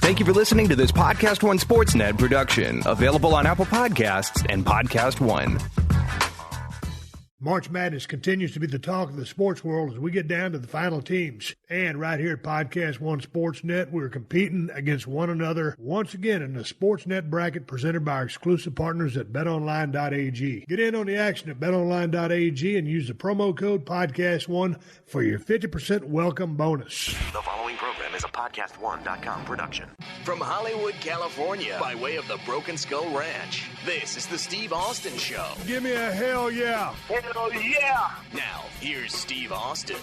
Thank you for listening to this PodcastOne Sportsnet production, available on Apple Podcasts and PodcastOne. March Madness continues to be the talk of the sports world as we get down to the final teams. And right here at PodcastOne Sportsnet, we're competing against one another once again in the Sportsnet bracket presented by our exclusive partners at betonline.ag. Get in on the action at betonline.ag and use the promo code PodcastOne for your 50% welcome bonus. The following program is a PodcastOne.com production. From Hollywood, California, by way of the Broken Skull Ranch, this is the Steve Austin Show. Give me a hell yeah. Hell yeah! Now, here's Steve Austin.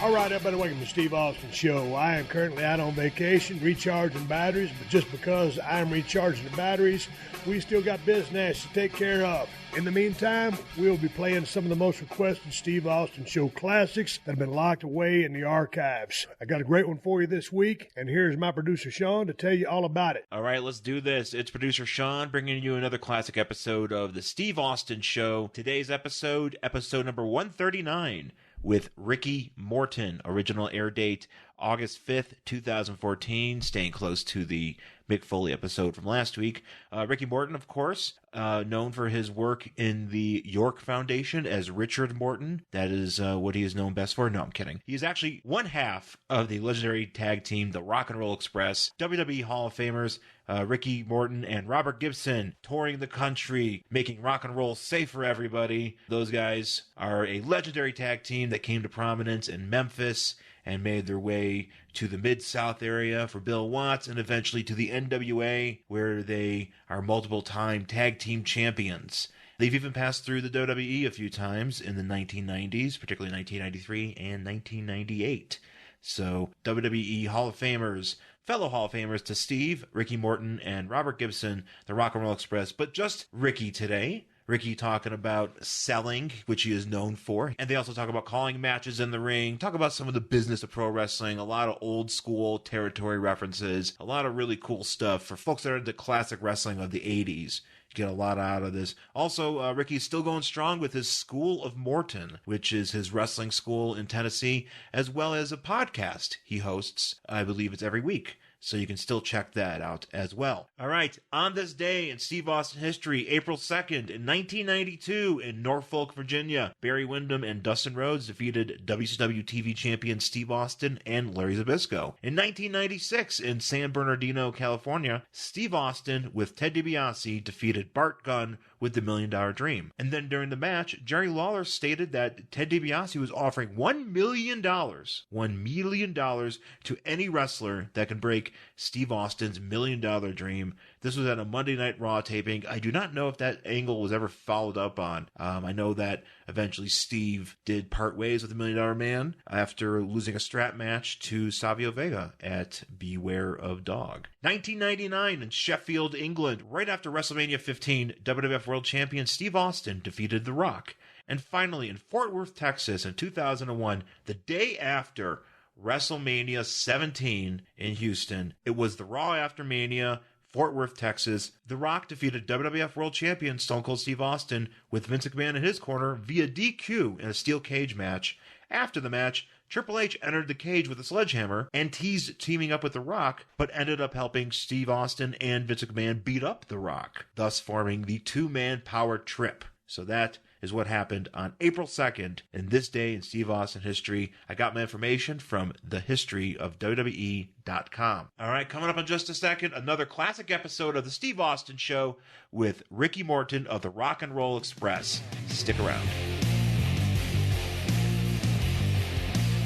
All right, everybody, welcome to the Steve Austin Show. I am currently out on vacation, recharging batteries, but just because I'm recharging the batteries, we still got business to take care of. In the meantime, we'll be playing some of the most requested Steve Austin Show classics that have been locked away in the archives. I got a great one for you this week, and here's my producer Sean to tell you all about it. All right, let's do this. It's producer Sean bringing you another classic episode of the Steve Austin Show. Today's episode number 139, with Ricky Morton. Original air date August 5th, 2014, staying close to the Mick Foley episode from last week. Ricky Morton, of course, known for his work in the York Foundation as Richard Morton. That is what he is known best for. No, I'm kidding. He is actually one half of the legendary tag team, the Rock and Roll Express, WWE Hall of Famers, Ricky Morton and Robert Gibson, touring the country, making rock and roll safe for everybody. Those guys are a legendary tag team that came to prominence in Memphis and made their way to the Mid-South area for Bill Watts and eventually to the NWA, where they are multiple-time tag team champions. They've even passed through the WWE a few times in the 1990s, particularly 1993 and 1998. So, WWE Hall of Famers, fellow Hall of Famers to Steve, Ricky Morton, and Robert Gibson, the Rock and Roll Express, but just Ricky today. Ricky talking about selling, which he is known for. And they also talk about calling matches in the ring, talk about some of the business of pro wrestling, a lot of old school territory references, a lot of really cool stuff for folks that are into classic wrestling of the 80s. You get a lot out of this. Also, Ricky's still going strong with his School of Morton, which is his wrestling school in Tennessee, as well as a podcast he hosts. I believe it's every week. So you can still check that out as well. All right, on this day in Steve Austin history, April 2nd, in 1992, in Norfolk, Virginia, Barry Windham and Dustin Rhodes defeated WCW TV champion Steve Austin and Larry Zbyszko. In 1996, in San Bernardino, California, Steve Austin with Ted DiBiase defeated Bart Gunn with the $1 Million Dream. And then during the match, Jerry Lawler stated that Ted DiBiase was offering $1 million to any wrestler that can break Steve Austin's $1 Million Dream. This was at a Monday Night Raw taping. I do not know if that angle was ever followed up on. I know that eventually Steve did part ways with the $1 Million Man after losing a strap match to Savio Vega at Beware of Dog. 1999 in Sheffield, England, right after WrestleMania 15, WWF World Champion Steve Austin defeated The Rock. And finally, in Fort Worth, Texas, in 2001, the day after WrestleMania 17 in Houston, it was the Raw after Mania, Fort Worth, Texas. The Rock defeated WWF World Champion Stone Cold Steve Austin with Vince McMahon in his corner via DQ in a steel cage match. After the match, Triple H entered the cage with a sledgehammer and teased teaming up with The Rock, but ended up helping Steve Austin and Vince McMahon beat up The Rock, thus forming the two-man power trip. So that is what happened on April 2nd, in this day in Steve Austin history. I got my information from thehistoryofWWE.com. All right, coming up in just a second, another classic episode of the Steve Austin Show with Ricky Morton of the Rock and Roll Express. Stick around.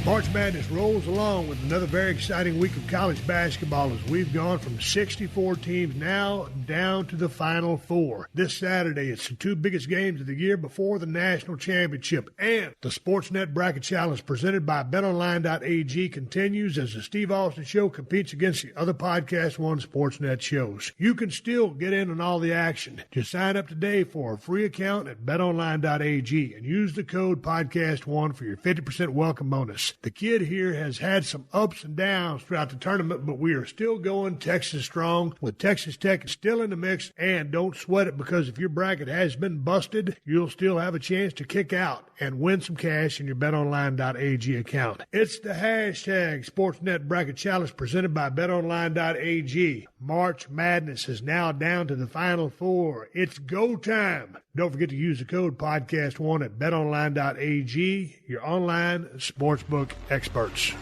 March Madness rolls along with another very exciting week of college basketball as we've gone from 64 teams now down to the Final Four. This Saturday, it's the two biggest games of the year before the national championship, and the Sportsnet Bracket Challenge presented by BetOnline.ag continues as the Steve Austin Show competes against the other PodcastOne Sportsnet shows. You can still get in on all the action. Just sign up today for a free account at BetOnline.ag and use the code PodcastOne for your 50% welcome bonus. The kid here has had some ups and downs throughout the tournament, but we are still going Texas strong with Texas Tech still in the mix. And don't sweat it, because if your bracket has been busted, you'll still have a chance to kick out and win some cash in your betonline.ag account. It's the hashtag Sportsnet Bracket Challenge presented by betonline.ag. March Madness is now down to the Final Four. It's go time. Don't forget to use the code PodcastOne at betonline.ag, your online sportsbook experts.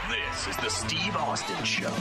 This is the Steve Austin Show.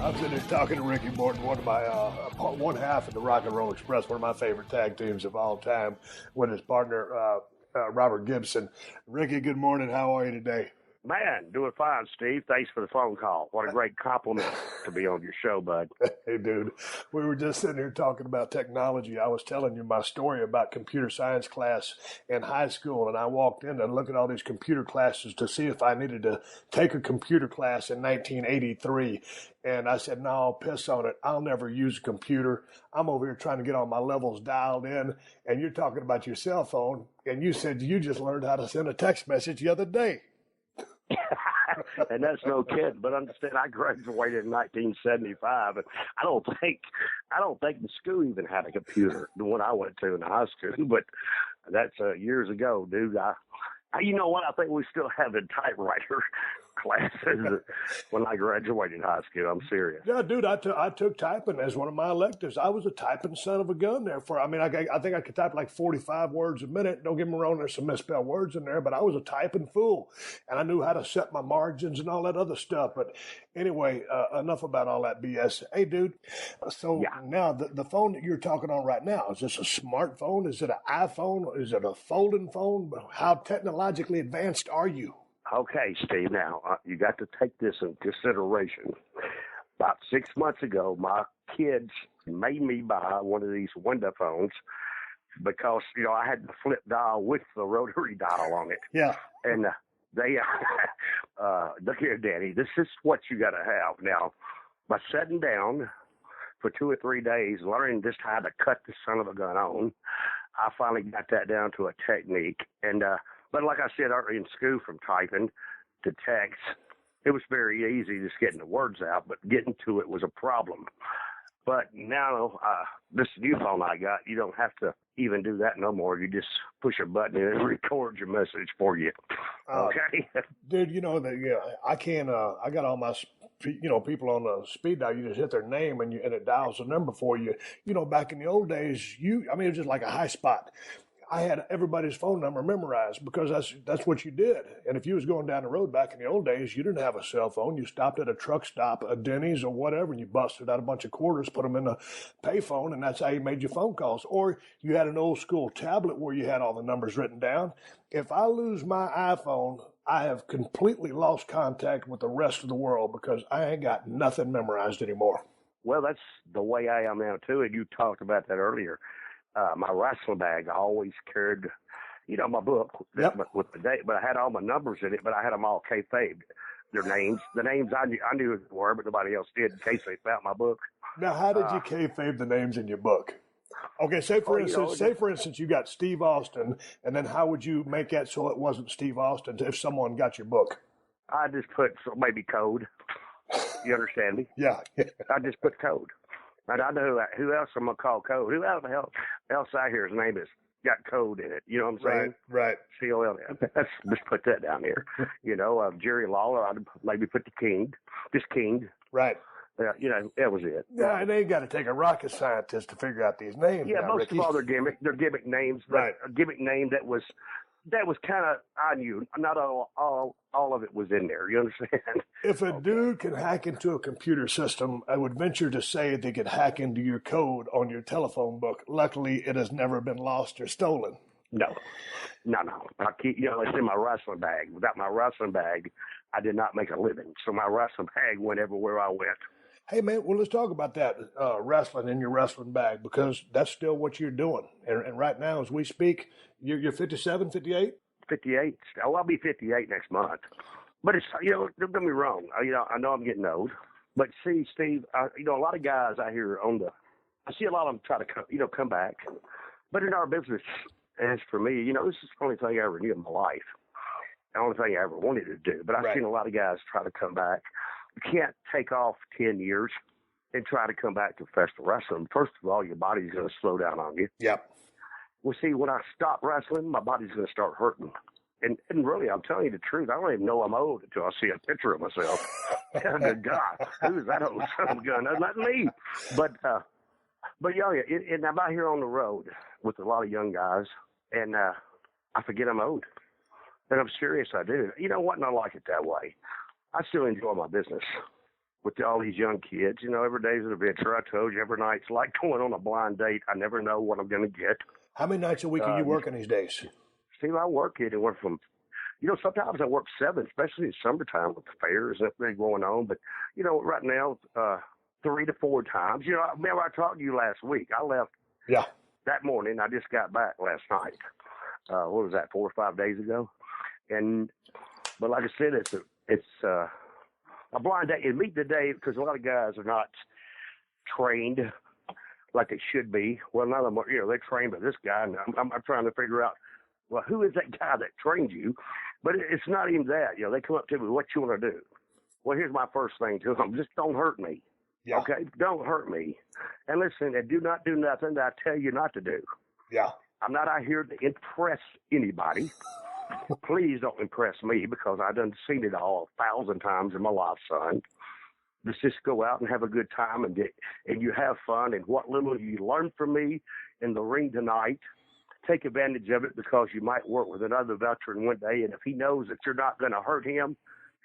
I'm sitting here talking to Ricky Morton, one of my one half of the Rock and Roll Express, one of my favorite tag teams of all time, with his partner Robert Gibson. Ricky, good morning. How are you today? Man, doing fine, Steve. Thanks for the phone call. What a great compliment to be on your show, bud. Hey, dude. We were just sitting here talking about technology. I was telling you my story about computer science class in high school, and I walked in and looked at all these computer classes to see if I needed to take a computer class in 1983. And I said, no, I'll piss on it. I'll never use a computer. I'm over here trying to get all my levels dialed in, and you're talking about your cell phone, and you said you just learned how to send a text message the other day. And that's no kid, but understand I graduated in 1975, and I don't think the school even had a computer, the one I went to in high school, but that's years ago, dude. You know what? I think we still have the typewriter classes when I graduated high school. I'm serious. Yeah, dude, I took typing as one of my electives. I was a typing son of a gun there. I think I could type like 45 words a minute. Don't get me wrong, there's some misspelled words in there, but I was a typing fool. And I knew how to set my margins and all that other stuff. But anyway, enough about all that BS. Hey, dude, so now the phone that you're talking on right now, is this a smartphone? Is it an iPhone? Is it a folding phone? How technologically advanced are you? Okay, Steve, now, you got to take this in consideration. About 6 months ago, my kids made me buy one of these window phones because, I had the flip dial with the rotary dial on it. Yeah. And they, look here, Danny, this is what you got to have. Now, by sitting down for 2 or 3 days, learning just how to cut the son of a gun on, I finally got that down to a technique. And, but like I said earlier in school, from typing to text, it was very easy just getting the words out, but getting to it was a problem. But now, this new phone I got, you don't have to even do that no more. You just push a button and it records your message for you. Okay? Dude, I can't, I got all my, people on the speed dial. You just hit their name and it dials a number for you. Back in the old days, it was just like a high spot. I had everybody's phone number memorized because that's what you did. And if you was going down the road back in the old days, you didn't have a cell phone. You stopped at a truck stop, a Denny's or whatever, and you busted out a bunch of quarters, put them in a payphone, and that's how you made your phone calls. Or you had an old school tablet where you had all the numbers written down. If I lose my iPhone, I have completely lost contact with the rest of the world because I ain't got nothing memorized anymore. Well, that's the way I am now, too, and you talked about that earlier. My wrestling bag, I always carried, my book with the date, but I had all my numbers in it, but I had them all kayfabed. Their names, the names I knew what they were, but nobody else did in case they found my book. Now, how did you kayfabe the names in your book? Okay, say for instance, you got Steve Austin, and then how would you make that so it wasn't Steve Austin if someone got your book? I just put maybe code. You understand me? Yeah. I just put code. And I know who else I'm going to call code. Who else out here's name is got code in it. You know what I'm saying? Right. C-O-L. Let's just put that down here. Jerry Lawler, I'd maybe put the King. Just King. Right. That was it. Yeah, and they got to take a rocket scientist to figure out these names. Yeah, now, most Ricky. of all they're gimmick names. Right. A gimmick name that was kind of, I knew, not all of it was in there. You understand? If a dude can hack into a computer system, I would venture to say they could hack into your code on your telephone book. Luckily, it has never been lost or stolen. No. I keep, it's in my wrestling bag. Without my wrestling bag, I did not make a living. So my wrestling bag went everywhere I went. Hey, man, well, let's talk about that, wrestling in your wrestling bag, because that's still what you're doing. And right now, as we speak, you're 57, 58? 58. Oh, I'll be 58 next month. But it's, don't get me wrong. I know I'm getting old. But see, Steve, a lot of guys I hear I see a lot of them try to, come back. But in our business, as for me, this is the only thing I ever knew in my life. the only thing I ever wanted to do. But I've Right. seen a lot of guys try to come back. You can't take off 10 years and try to come back to professional wrestling. First of all, your body's going to slow down on you. Yep. Well, see, when I stop wrestling, my body's going to start hurting. And really, I'm telling you the truth. I don't even know I'm old until I see a picture of myself. God, who is that old son of a gun? That's not me. But yeah, and I'm out here on the road with a lot of young guys, and I forget I'm old. And I'm serious, I do. You know what? And I like it that way. I still enjoy my business with all these young kids. You know, every day's an adventure. I told you, every night's like going on a blind date. I never know what I'm going to get. How many nights a week are you working these days? Steve, I work anywhere from, sometimes I work 7, especially in summertime with the fairs and everything going on. But, right now, 3 to 4 times. Remember I talked to you last week. I left that morning. I just got back last night. What was that, 4 or 5 days ago? But like I said, it's a blind date. And meet the day, because a lot of guys are not trained like they should be. Well, none of them are, they're trained by this guy, and I'm trying to figure out, well, who is that guy that trained you? But it's not even that. They come up to me, what you want to do? Well, here's my first thing to them. Just don't hurt me. Yeah. Okay? Don't hurt me. And listen, and do not do nothing that I tell you not to do. Yeah. I'm not out here to impress anybody. Please don't impress me, because I've done seen it all 1,000 times in my life, son. Let's just go out and have a good time and you have fun. And what little you learn from me in the ring tonight, take advantage of it, because you might work with another veteran one day, and if he knows that you're not going to hurt him,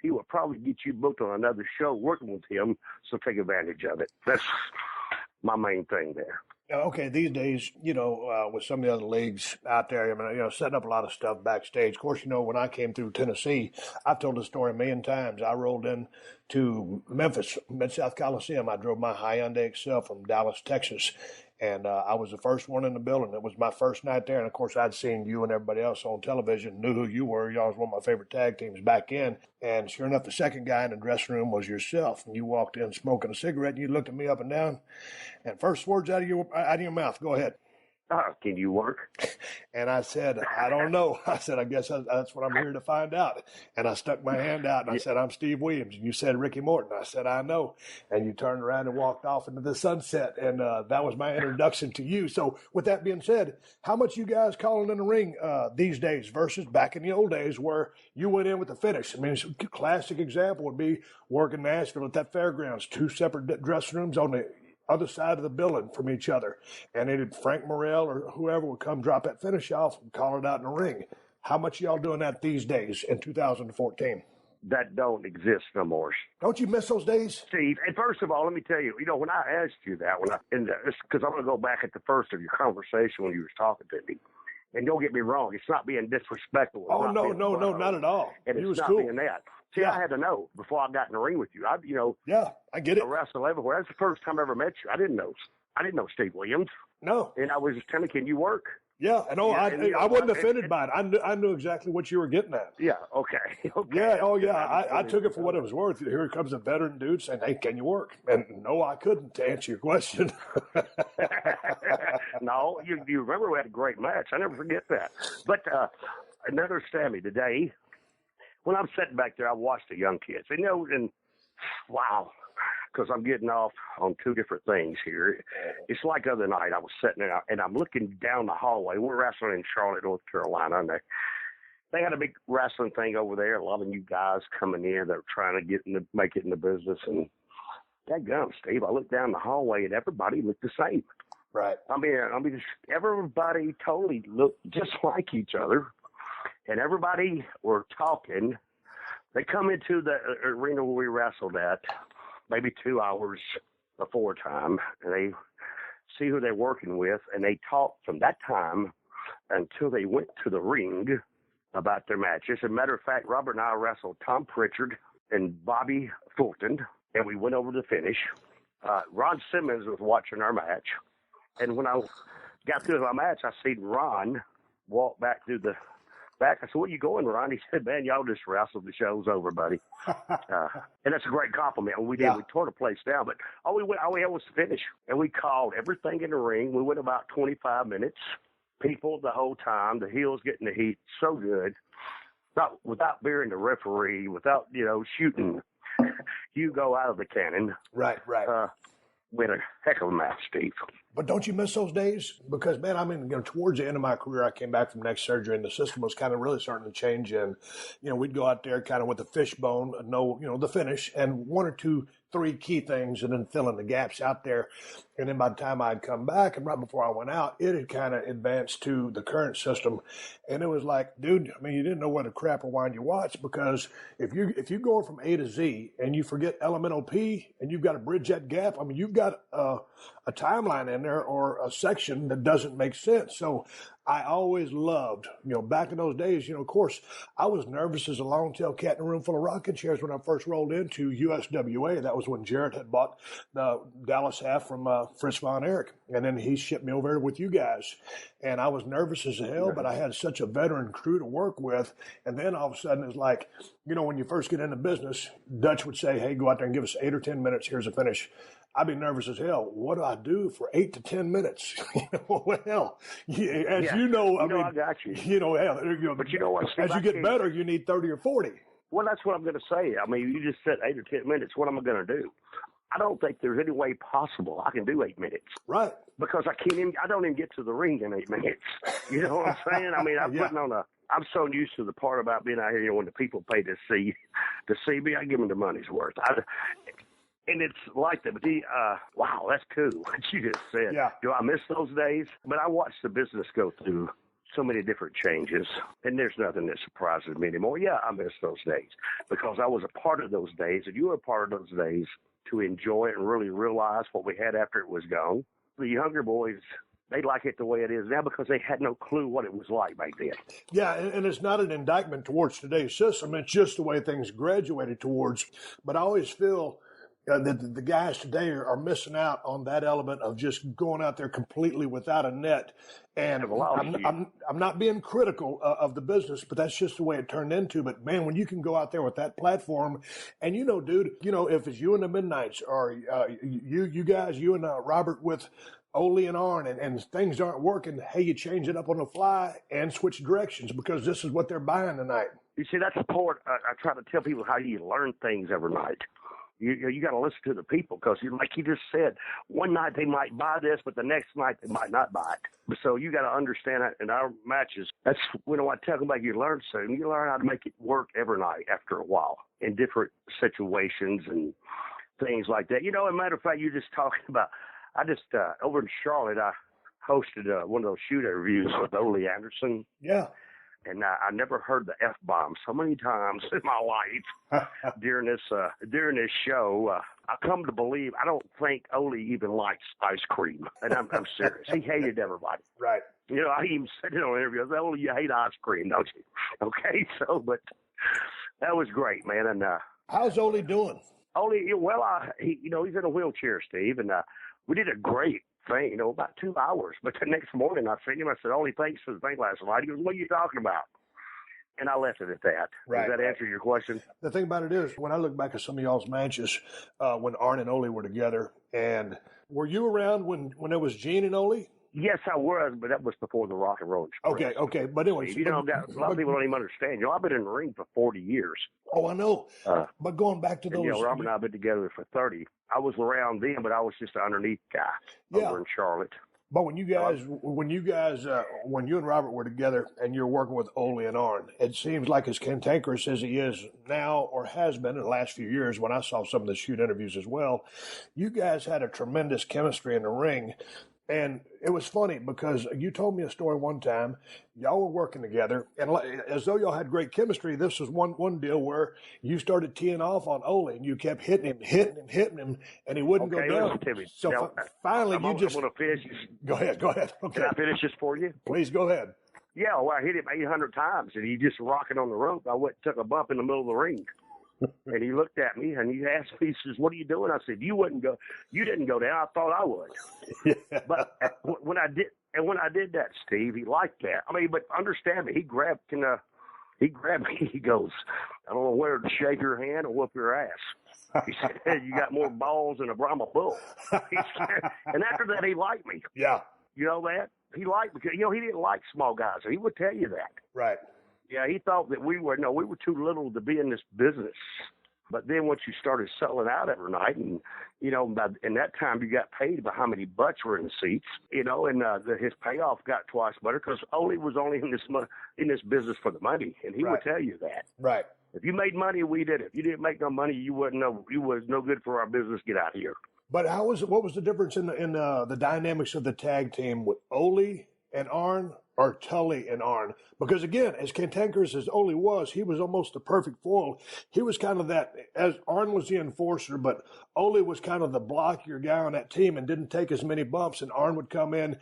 he will probably get you booked on another show working with him, so take advantage of it. That's my main thing there. Okay, these days, with some of the other leagues out there, setting up a lot of stuff backstage. Of course, when I came through Tennessee, I've told the story a million times. I rolled in to Memphis, Mid-South Coliseum. I drove my Hyundai Excel from Dallas, Texas, and I was the first one in the building. It was my first night there, and of course, I'd seen you and everybody else on television, knew who you were. Y'all was one of my favorite tag teams back in, and sure enough, the second guy in the dressing room was yourself, and you walked in smoking a cigarette, and you looked at me up and down, and first words out of your mouth, go ahead. Can you work? And I said, I don't know. I said, I guess that's what I'm here to find out. And I stuck my hand out, and I said, I'm Steve Williams. And you said, Ricky Morton. I said, I know. And you turned around and walked off into the sunset. And that was my introduction to you. So with that being said, how much you guys calling in the ring these days versus back in the old days where you went in with the finish? I mean, a classic example would be working Nashville at that fairgrounds, 2 separate dressing rooms on the other side of the building from each other. And it Frank Morrell or whoever would come drop that finish off and call it out in the ring. How much y'all doing that these days in 2014? That don't exist no more. Don't you miss those days? Steve, and first of all, let me tell you, when I asked you that, because I'm going to go back at the first of your conversation when you was talking to me. And don't get me wrong, it's not being disrespectful. Oh, no, not at all. And it it's was not cool. being that. See, I had to know before I got in the ring with you. Yeah, I get it. I wrestle everywhere. That's the first time I ever met you. I didn't know Steve Williams. No. And I was just telling, can you work? Yeah, I wasn't offended by it. I knew exactly what you were getting at. Yeah, okay. Yeah, I took it for what it was worth. Here comes a veteran dude saying, hey, can you work? And no, I couldn't, to answer your question. No, you remember we had a great match. I never forget that. But another Sammy today, when I'm sitting back there, I watch the young kids. And wow, because I'm getting off on 2 different things here. It's like the other night I was sitting there, and I'm looking down the hallway. We're wrestling in Charlotte, North Carolina, and they had a big wrestling thing over there. A lot of new guys coming in that are trying to make it in the business. And dadgum, Steve, I looked down the hallway, and everybody looked the same. Right. I mean, everybody totally looked just like each other, and everybody were talking. They come into the arena where we wrestled at maybe 2 hours before time, and they see who they're working with, and they talk from that time until they went to the ring about their matches. As a matter of fact, Robert and I wrestled Tom Pritchard and Bobby Fulton, and we went over to finish. Ron Simmons was watching our match, and when I got through my match, I seen Ron walk back through the back. I said, where you going, Ron? He said, man, y'all just wrestled. The show's over, buddy. And that's a great compliment. We did. Yeah. We tore the place down, but all we had was to finish. And we called everything in the ring. We went about 25 minutes. People the whole time. The heels getting the heat. So good. without being the referee, without, shooting Hugo out of the cannon. Right. We had a heck of a match, Steve. But don't you miss those days? Because, man, towards the end of my career, I came back from neck surgery, and the system was kind of really starting to change. And, we'd go out there kind of with the fishbone, the finish, and 1 or 2, 3 key things, and then fill in the gaps out there. And then by the time I'd come back, and right before I went out, it had kind of advanced to the current system. And it was like, dude, you didn't know what a crap or wind you watch, because if you're going from A to Z and you forget elemental P and you've got to bridge that gap, you've got a timeline in there or a section that doesn't make sense. So I always loved, back in those days, of course, I was nervous as a long tail cat in a room full of rocking chairs when I first rolled into USWA. That was when Jarrett had bought the Dallas half from Fritz Von Erich. And then he shipped me over with you guys. And I was nervous as hell, but I had such a veteran crew to work with. And then all of a sudden it's like, when you first get into business, Dutch would say, hey, go out there and give us 8 or 10 minutes. Here's a finish. I'd be nervous as hell. What do I do for 8 to 10 minutes? Well, I got you. But you know what, Steve, as you get better, you need 30 or 40. Well, that's what I'm going to say. You just said 8 or 10 minutes. What am I going to do? I don't think there's any way possible I can do 8 minutes. Right. Because I don't even get to the ring in 8 minutes. You know what I'm saying? I'm so used to the part about being out here, when the people pay to see me, I give them the money's worth. And it's like that. But wow, that's cool what you just said. Yeah. Do I miss those days? But I watched the business go through so many different changes, and there's nothing that surprises me anymore. Yeah, I miss those days because I was a part of those days, and you were a part of those days to enjoy it and really realize what we had after it was gone. The younger boys, they like it the way it is now because they had no clue what it was like back then. Yeah, and it's not an indictment towards today's system. It's just the way things graduated towards. But I always feel that the guys today are missing out on that element of just going out there completely without a net. And I'm not being critical of the business, but that's just the way it turned into. But, man, when you can go out there with that platform and, dude, if it's you and the Midnights or you guys, you and Robert with Ole and Arn and things aren't working, hey, you change it up on the fly and switch directions because this is what they're buying tonight. You see, that's the part I try to tell people how you learn things every night. You got to listen to the people because, like you just said, one night they might buy this, but the next night they might not buy it. So you got to understand that in our matches. That's when I tell them about you learn something. You learn how to make it work every night after a while in different situations and things like that. As a matter of fact, you're just talking about. I just over in Charlotte, I hosted one of those shoot interviews with Ole Anderson. Yeah. And I never heard the F-bomb so many times in my life during this show. I come to believe I don't think Ole even likes ice cream, and I'm serious. He hated everybody. Right. I even said it on an interview. I said, Ole, you hate ice cream, don't you? Okay, but that was great, man. And how's Ole doing? Ole, well, he's in a wheelchair, Steve, and we did a great thing, about 2 hours. But the next morning I seen him. I said, Ole, thanks for the thing last night. He goes, what are you talking about? And I left it at that. Right. Does that answer your question? The thing about it is, when I look back at some of y'all's matches, when Arn and Ole were together, and were you around when it was Gene and Ole? Yes, I was, but that was before the Rock and Roll Express. Okay. But anyway. A lot of people don't even understand. I've been in the ring for 40 years. Oh, I know. But going back to those. Robert and I have been together for 30. I was around then, but I was just an underneath guy over in Charlotte. But when you and Robert were together and you're working with Ole and Arn, it seems like as cantankerous as he is now or has been in the last few years when I saw some of the shoot interviews as well, you guys had a tremendous chemistry in the ring. And it was funny because you told me a story one time. Y'all were working together, and as though y'all had great chemistry, this was one deal where you started teeing off on Ole, and you kept hitting him, and he wouldn't go down. So now, finally, I'm going to finish. Go ahead. Okay. Can I finish this for you? Please go ahead. Yeah, well, I hit him 800 times, and he just rocking on the rope. I went and took a bump in the middle of the ring. And he looked at me and he asked me, he says, what are you doing? I said, you didn't go down. I thought I would. Yeah. But when I did that, Steve, he liked that. But understand me, he grabbed me. He goes, I don't know where to shake your hand or whoop your ass. He said, hey, you got more balls than a Brahma bull. And after that, he liked me. Yeah. You know that? He liked me because, he didn't like small guys. He would tell you that. Right. Yeah, he thought that we were too little to be in this business. But then once you started selling out every night, and in that time you got paid by how many butts were in the seats, and his payoff got twice better because Ole was only in this business for the money, and he would tell you that. Right. If you made money, we did it. If you didn't make no money, you was no good for our business. Get out of here. But what was the difference in the dynamics of the tag team with Ole and Arn, or Tully and Arn? Because again, as cantankerous as Ole was, he was almost the perfect foil. He was kind of that, as Arn was the enforcer, but Ole was kind of the blockier guy on that team and didn't take as many bumps. And Arn would come in,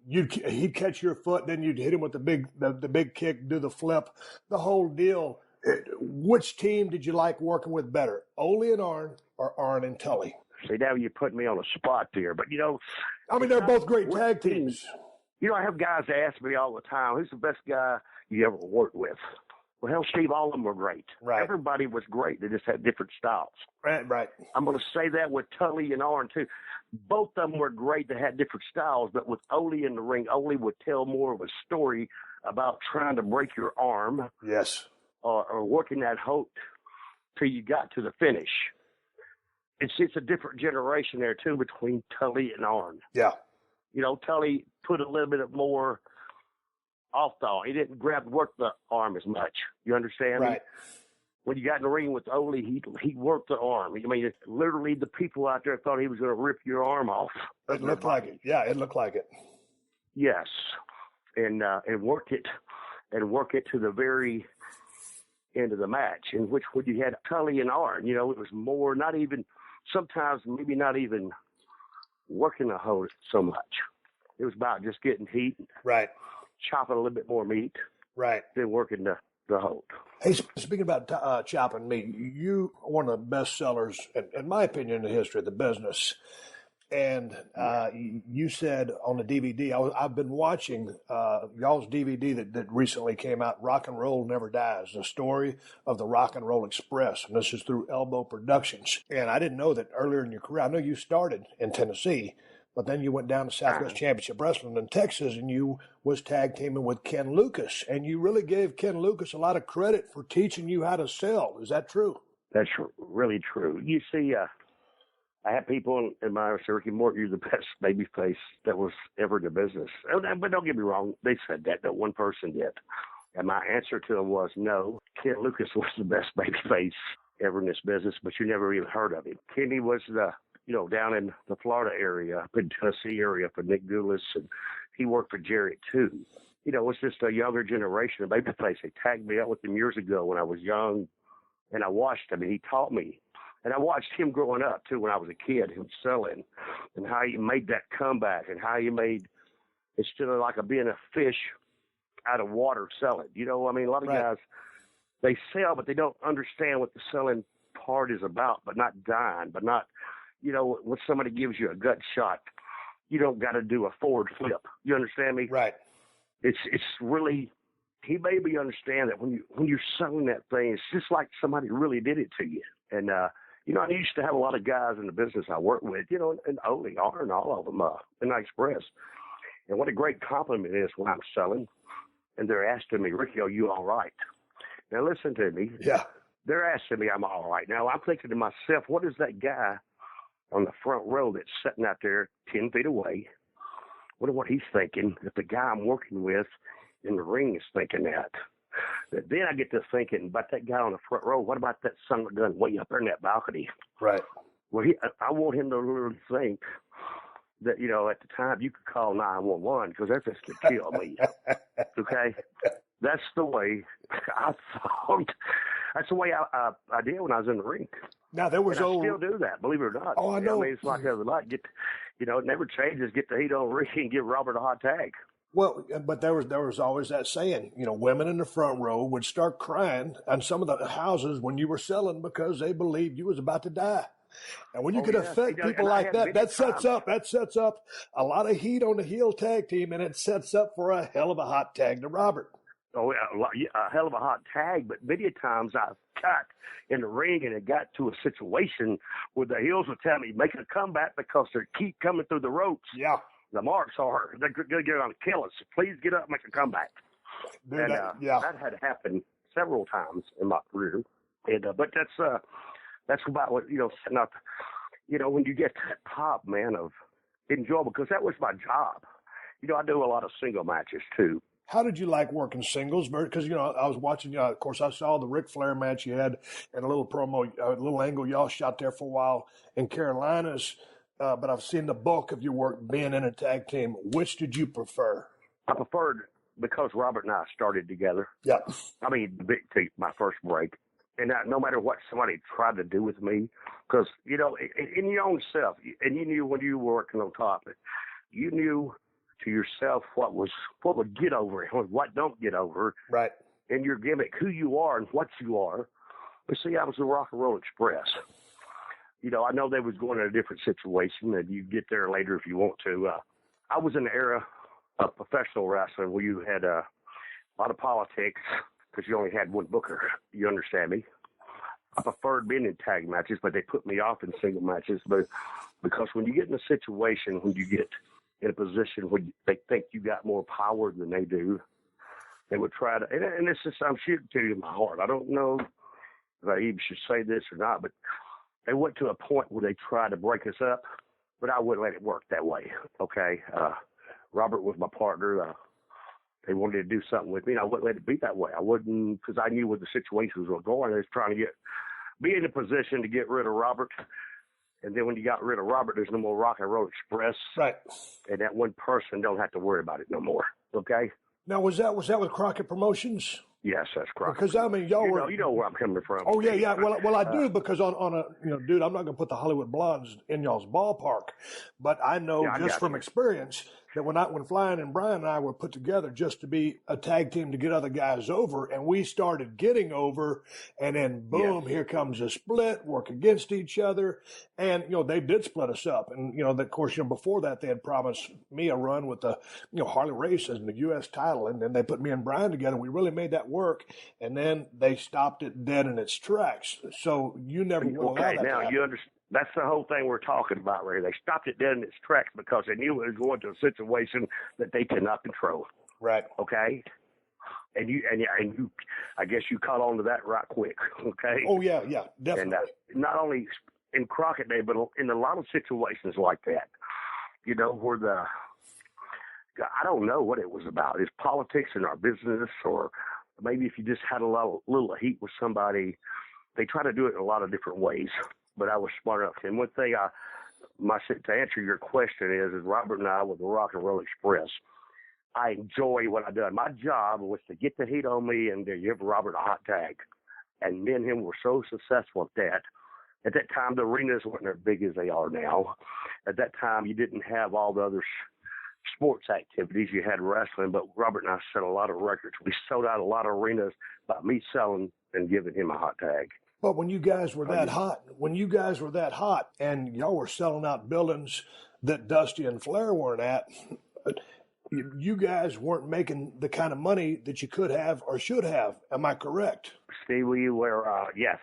he'd catch your foot, then you'd hit him with the big kick, do the flip, the whole deal. Which team did you like working with better, Ole and Arn or Arn and Tully? See, now you're putting me on a spot there, but they're both great tag teams. I have guys ask me all the time, who's the best guy you ever worked with? Well, hell, Steve, all of them were great. Right. Everybody was great. They just had different styles. Right. I'm going to say that with Tully and Arn, too. Both of them were great. They had different styles, but with Ole in the ring, Ole would tell more of a story about trying to break your arm. Yes. Or working that hold till you got to the finish. It's a different generation there, too, between Tully and Arn. Yeah. Tully put a little bit of more off the arm. He didn't work the arm as much. You understand right. me? When you got in the ring with Ole, he worked the arm. I mean, literally the people out there thought he was going to rip your arm off. It looked like it. Yeah, it looked like it. Yes. And work it to the very end of the match, in which when you had Tully and Arn, it was more, not even, sometimes maybe not even working the hold so much. It was about just getting heat, right, chopping a little bit more meat, right, then working the hold. Hey, speaking about chopping meat, you are one of the best sellers, in my opinion, in the history of the business. And you said on the DVD, I've been watching y'all's DVD that recently came out, Rock and Roll Never Dies, the story of the Rock and Roll Express. And this is through Elbow Productions. And I didn't know that earlier in your career. I know you started in Tennessee, but then you went down to Southwest Championship Wrestling in Texas, and you was tag teaming with Ken Lucas. And you really gave Ken Lucas a lot of credit for teaching you how to sell. Is that true? That's really true. You see, I have people in my say, Ricky Morton, you're the best babyface that was ever in the business. But don't get me wrong, they said that. No one person did. And my answer to them was no. Ken Lucas was the best babyface ever in this business, but you never even heard of him. Kenny was down in the Florida area, up in Tennessee area for Nick Goulas, and he worked for Jarrett too. It's just a younger generation of babyface. They tagged me up with him years ago when I was young, and I watched him, and he taught me. And I watched him growing up, too, when I was a kid, him selling, and how he made that comeback, and how he made, instead of like being a fish out of water selling. A lot of guys, they sell, but they don't understand what the selling part is about, but not dying, but not, when somebody gives you a gut shot, you don't got to do a forward flip. You understand me? Right. It's really, he made me understand that when you're selling that thing, it's just like somebody really did it to you. And, I used to have a lot of guys in the business I work with, and Ole, Arn, all of them, in the Express. And what a great compliment it is when I'm selling, and they're asking me, Ricky, are you all right? Now, listen to me. Yeah. They're asking me I'm all right. Now, I'm thinking to myself, what is that guy on the front row that's sitting out there 10 feet away? Wonder what he's thinking if the guy I'm working with in the ring is thinking that. But then I get to thinking about that guy on the front row. What about that son of a gun way up there in that balcony? Right. Well, I want him to really think that, at the time you could call 911 because that's just to kill me. Okay? That's the way I thought. That's the way I did when I was in the ring. Now, there was I still do that, believe it or not. Oh, I know. It's like the other night. It never changes. Get the heat on Rick and give Robert a hot tag. Well, but there was always that saying, women in the front row would start crying on some of the houses when you were selling because they believed you was about to die. And when you could affect people like that sets up a lot of heat on the heel tag team, and it sets up for a hell of a hot tag to Robert. Oh, a hell of a hot tag, but many times I've got in the ring and it got to a situation where the heels would tell me, make a comeback because they keep coming through the ropes. Yeah. The marks are, they're going to get on to kill us. Please get up and make a comeback. Dude, And yeah. that had happened several times in my career. And but that's about what, setting up, when you get that pop, man, of enjoyable, because that was my job. I do a lot of single matches too. How did you like working singles? Because, I was watching, of course, I saw the Ric Flair match you had and a little promo, a little angle y'all shot there for a while in Carolinas. But I've seen the bulk of your work being in a tag team. Which did you prefer? I preferred, because Robert and I started together. Yeah. I mean, my first break. And no matter what somebody tried to do with me, because, in your own self, and you knew when you were working on top, you knew to yourself what would get over and what don't get over. Right. In your gimmick, who you are and what you are. But see, I was the Rock and Roll Express. I know they was going in a different situation, and you get there later if you want to. I was in the era of professional wrestling where you had a lot of politics because you only had one booker. You understand me? I preferred being in tag matches, but they put me off in single matches. But because when you get in a situation, when you get in a position where they think you got more power than they do, they would try to, and it's just, I'm shooting to you in my heart. I don't know if I even should say this or not, but they went to a point where they tried to break us up, but I wouldn't let it work that way. Okay. Robert was my partner. They wanted to do something with me, and I wouldn't let it be that way. I wouldn't, because I knew where the situations were going. I was trying to be in a position to get rid of Robert. And then when you got rid of Robert, there's no more Rock and Roll Express. Right. And that one person don't have to worry about it no more. Okay? Now, was that with Crockett Promotions? Yes, that's correct. Because, I mean, y'all were... You know where I'm coming from. Oh, yeah. Well, I do, because on a, dude, I'm not going to put the Hollywood Blondes in y'all's ballpark, but I know just from experience that when Flying and Brian and I were put together just to be a tag team to get other guys over, and we started getting over, and then boom, Here comes a split, work against each other, and they did split us up, and of course before that they had promised me a run with the Harley Race and the U.S. title, and then they put me and Brian together. We really made that work, and then they stopped it dead in its tracks. So you never will allow that. Now you understand. That's the whole thing we're talking about, Ray. They stopped it dead in its tracks because they knew it was going to a situation that they could not control. Right. Okay. And you, I guess you caught on to that right quick. Okay. Oh yeah, definitely. And not only in Crockett Day, but in a lot of situations like that, where I don't know what it was about. Is politics in our business, or maybe if you just had a little heat with somebody, they try to do it in a lot of different ways. But I was smart enough. And one thing to answer your question is Robert and I with the Rock and Roll Express, I enjoy what I done. My job was to get the heat on me and to give Robert a hot tag. And me and him were so successful at that. At that time, the arenas weren't as big as they are now. At that time, you didn't have all the other sports activities. You had wrestling, but Robert and I set a lot of records. We sold out a lot of arenas by me selling and giving him a hot tag. But when you guys were that hot, and y'all were selling out buildings that Dusty and Flair weren't at, you guys weren't making the kind of money that you could have or should have. Am I correct? Steve, we were, yes.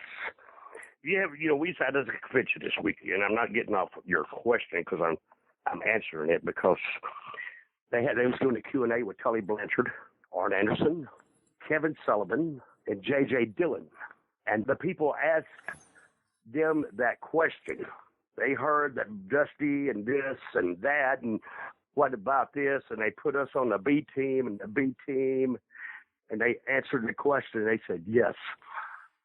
Yeah, we had a convention this weekend, and I'm not getting off your question because I'm answering it, because they was doing a Q&A with Tully Blanchard, Arn Anderson, Kevin Sullivan, and J.J. Dillon. And the people asked them that question. They heard that Dusty and this and that, and what about this? And they put us on the B team and the B team, and they answered the question. They said, yes,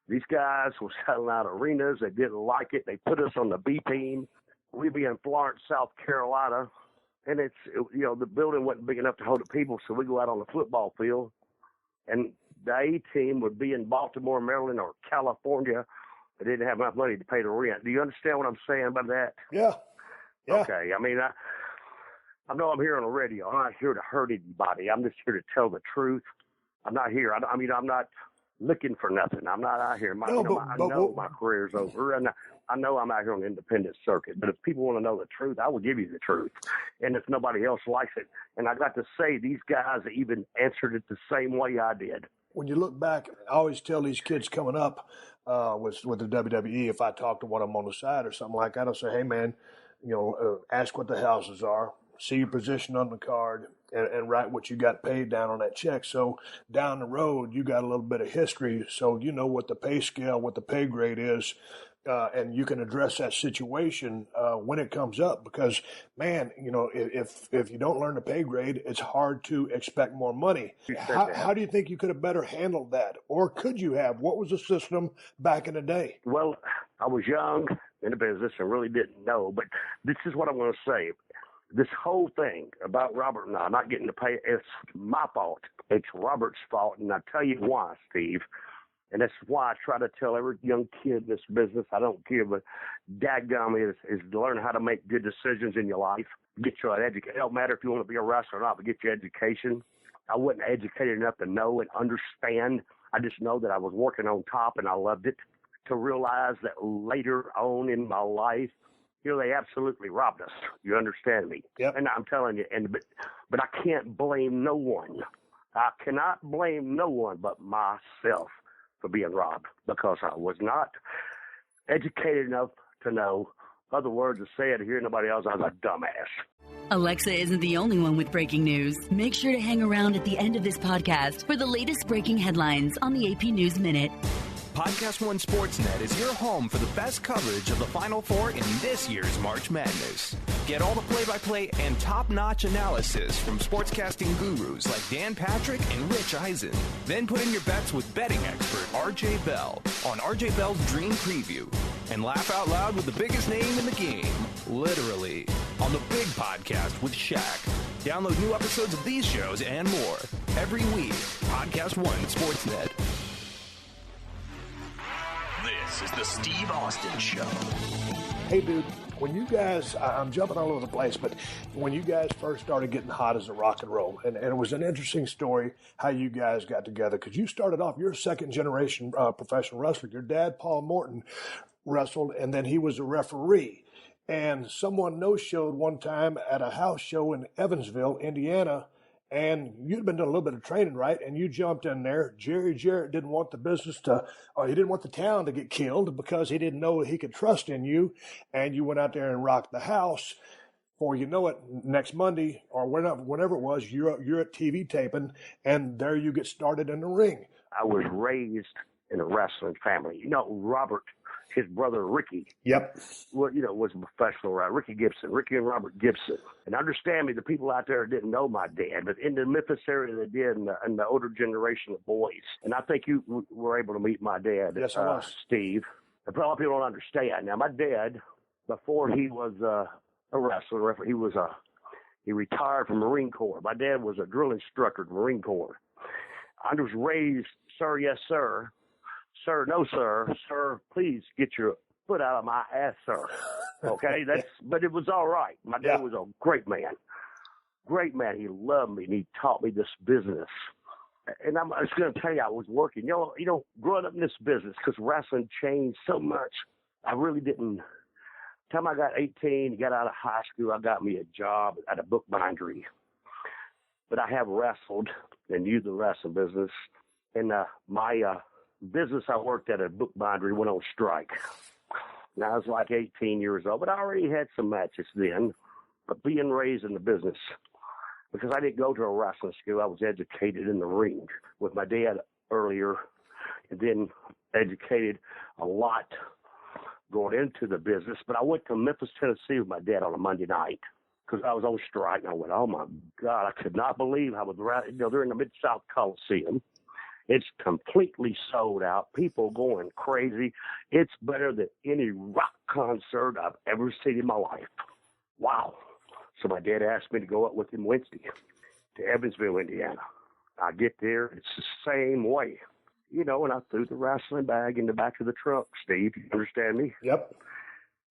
these guys were selling out arenas. They didn't like it. They put us on the B team. We'd be in Florence, South Carolina, and the building wasn't big enough to hold the people, so we go out on the football field, and the A team would be in Baltimore, Maryland, or California. They didn't have enough money to pay the rent. Do you understand what I'm saying about that? Yeah. Okay. I mean, I know I'm here on the radio. I'm not here to hurt anybody. I'm just here to tell the truth. I'm not here. I'm not looking for nothing. I'm not out here. I know my career's over, and I know I'm out here on the independent circuit. But if people want to know the truth, I will give you the truth. And if nobody else likes it, and I got to say, these guys even answered it the same way I did. When you look back, I always tell these kids coming up with the WWE, if I talk to one of them on the side or something like that, I'll say, hey, man, ask what the houses are, see your position on the card, and write what you got paid down on that check. So down the road, you got a little bit of history, so you know what the pay scale, what the pay grade is, and you can address that situation when it comes up. Because, man, you know, if you don't learn the pay grade, it's hard to expect more money. How do you think you could have better handled that? Or could you have? What was the system back in the day? Well, I was young in the business and really didn't know, but this is what I'm going to say. This whole thing about Robert and I not getting to pay, it's my fault. It's Robert's fault, and I'll tell you why, Steve. And that's why I try to tell every young kid in this business, I don't care, but dadgum is to learn how to make good decisions in your life. Get your education. It don't matter if you want to be a wrestler or not, but get your education. I wasn't educated enough to know and understand. I just know that I was working on top, and I loved it. To realize that later on in my life, you know, they absolutely robbed us. You understand me? Yep. And I'm telling you, but I can't blame no one. I cannot blame no one but myself for being robbed, because I was not educated enough to know. Other words are said, hear nobody else, I was a dumbass. Alexa isn't the only one with breaking news. Make sure to hang around at the end of this podcast for the latest breaking headlines on the AP News Minute. PodcastOne Sportsnet is your home for the best coverage of the Final Four in this year's March Madness. Get all the play-by-play and top-notch analysis from sportscasting gurus like Dan Patrick and Rich Eisen. Then put in your bets with betting expert RJ Bell on RJ Bell's Dream Preview. And laugh out loud with the biggest name in the game, literally, on the Big Podcast with Shaq. Download new episodes of these shows and more every week. PodcastOne Sportsnet. This is the Steve Austin Show. Hey, dude, when you guys, I'm jumping all over the place, but when you guys first started getting hot as a rock and roll, and it was an interesting story how you guys got together, because you started off, you're a second-generation professional wrestler. Your dad, Paul Morton, wrestled, and then he was a referee. And someone no-showed one time at a house show in Evansville, Indiana, and you'd been doing a little bit of training, right? And you jumped in there. Jerry Jarrett didn't want the business to, or he didn't want the town to get killed because he didn't know he could trust in you. And you went out there and rocked the house. Before you know it, next Monday or whenever it was, you're at TV taping, and there you get started in the ring. I was raised in a wrestling family. You know, Robert, his brother Ricky, Yep. well, you know, was a professional, right? Ricky and Robert Gibson. And understand me, the people out there didn't know my dad, but in the Memphis area they did, and the older generation of boys. And I think you were able to meet my dad, Yes, I was. Steve. A lot of people don't understand. Now, my dad, before he was a wrestler, he retired from Marine Corps. My dad was a drill instructor in the Marine Corps. I was raised, sir, yes, sir. Sir, no, sir. Sir, please get your foot out of my ass, sir. Okay? But it was all right. My dad was a great man. Great man. He loved me, and he taught me this business. And I'm just going to tell you, I was working. You know, growing up in this business, because wrestling changed so much, I really didn't. By the time I got 18, got out of high school, I got me a job at a bookbindery. But I have wrestled and used the wrestling business. And my business I worked at a bookbindery went on strike. And I was like 18 years old, but I already had some matches then. But being raised in the business, because I didn't go to a wrestling school, I was educated in the ring with my dad earlier, and then educated a lot going into the business. But I went to Memphis, Tennessee with my dad on a Monday night because I was on strike, and I went, oh my God, I could not believe how they're in the Mid-South Coliseum. It's completely sold out. People going crazy. It's better than any rock concert I've ever seen in my life. Wow. So my dad asked me to go up with him Wednesday to Evansville, Indiana. I get there. It's the same way. You know, and I threw the wrestling bag in the back of the trunk, Steve. You understand me? Yep.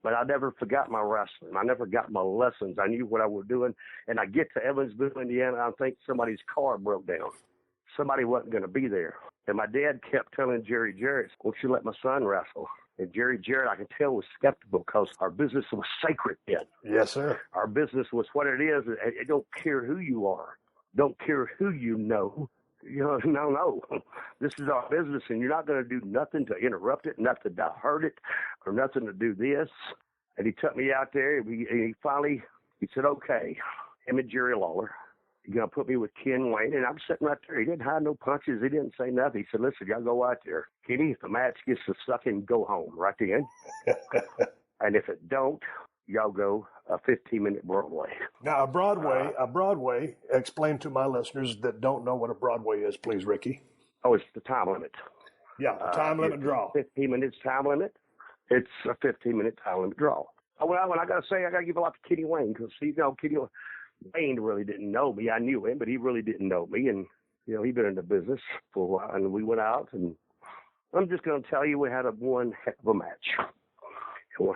But I never forgot my wrestling. I never got my lessons. I knew what I was doing. And I get to Evansville, Indiana, I think somebody's car broke down. Somebody wasn't going to be there. And my dad kept telling Jerry Jarrett, won't you let my son wrestle? And Jerry Jarrett, I could tell, was skeptical because our business was sacred then. Yes, sir. Our business was what it is. It don't care who you are. Don't care who you know. You know, no. This is our business, and you're not going to do nothing to interrupt it, nothing to hurt it, or nothing to do this. And he took me out there, and he finally said, okay, him and Jerry Lawler, you're going to put me with Ken Wayne. And I'm sitting right there. He didn't hide no punches. He didn't say nothing. He said, listen, y'all go out there. Kenny, if the match gets to sucking, go home right then. And if it don't, y'all go a 15-minute Broadway. Now, a Broadway, explain to my listeners that don't know what a Broadway is, please, Ricky. Oh, it's the time limit. Yeah, the time limit draw. 15 minutes time limit. It's a 15-minute time limit draw. When I got to say, I got to give a lot to Kenny Wayne because, Kenny Wayne really didn't know me. I knew him, but he really didn't know me. And, he'd been in the business for a while. And we went out, and I'm just going to tell you, we had one heck of a match.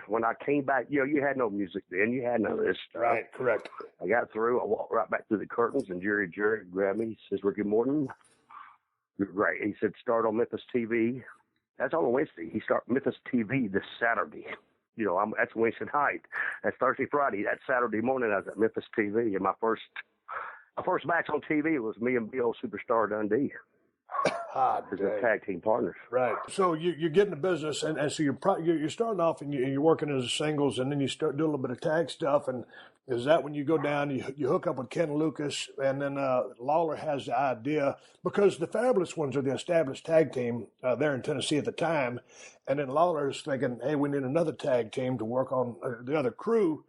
When I came back, you had no music then. You had none of this stuff. Right, correct. I got through. I walked right back through the curtains, and Jerry grabbed me. He says, Ricky Morton, you're great. He said, start on Memphis TV. That's on Wednesday. He started Memphis TV this Saturday. That's Wednesday night. That's Thursday, Friday. That Saturday morning, I was at Memphis TV, and my first match on TV was me and B.O. Superstar Dundee. As a tag team partners. Right. So you're getting the business, and so you're starting off, and you're working as a singles, and then you start doing a little bit of tag stuff. And is that when you go down, you hook up with Ken Lucas, and then Lawler has the idea, because the Fabulous Ones are the established tag team there in Tennessee at the time, and then Lawler's thinking, hey, we need another tag team to work on the other crew,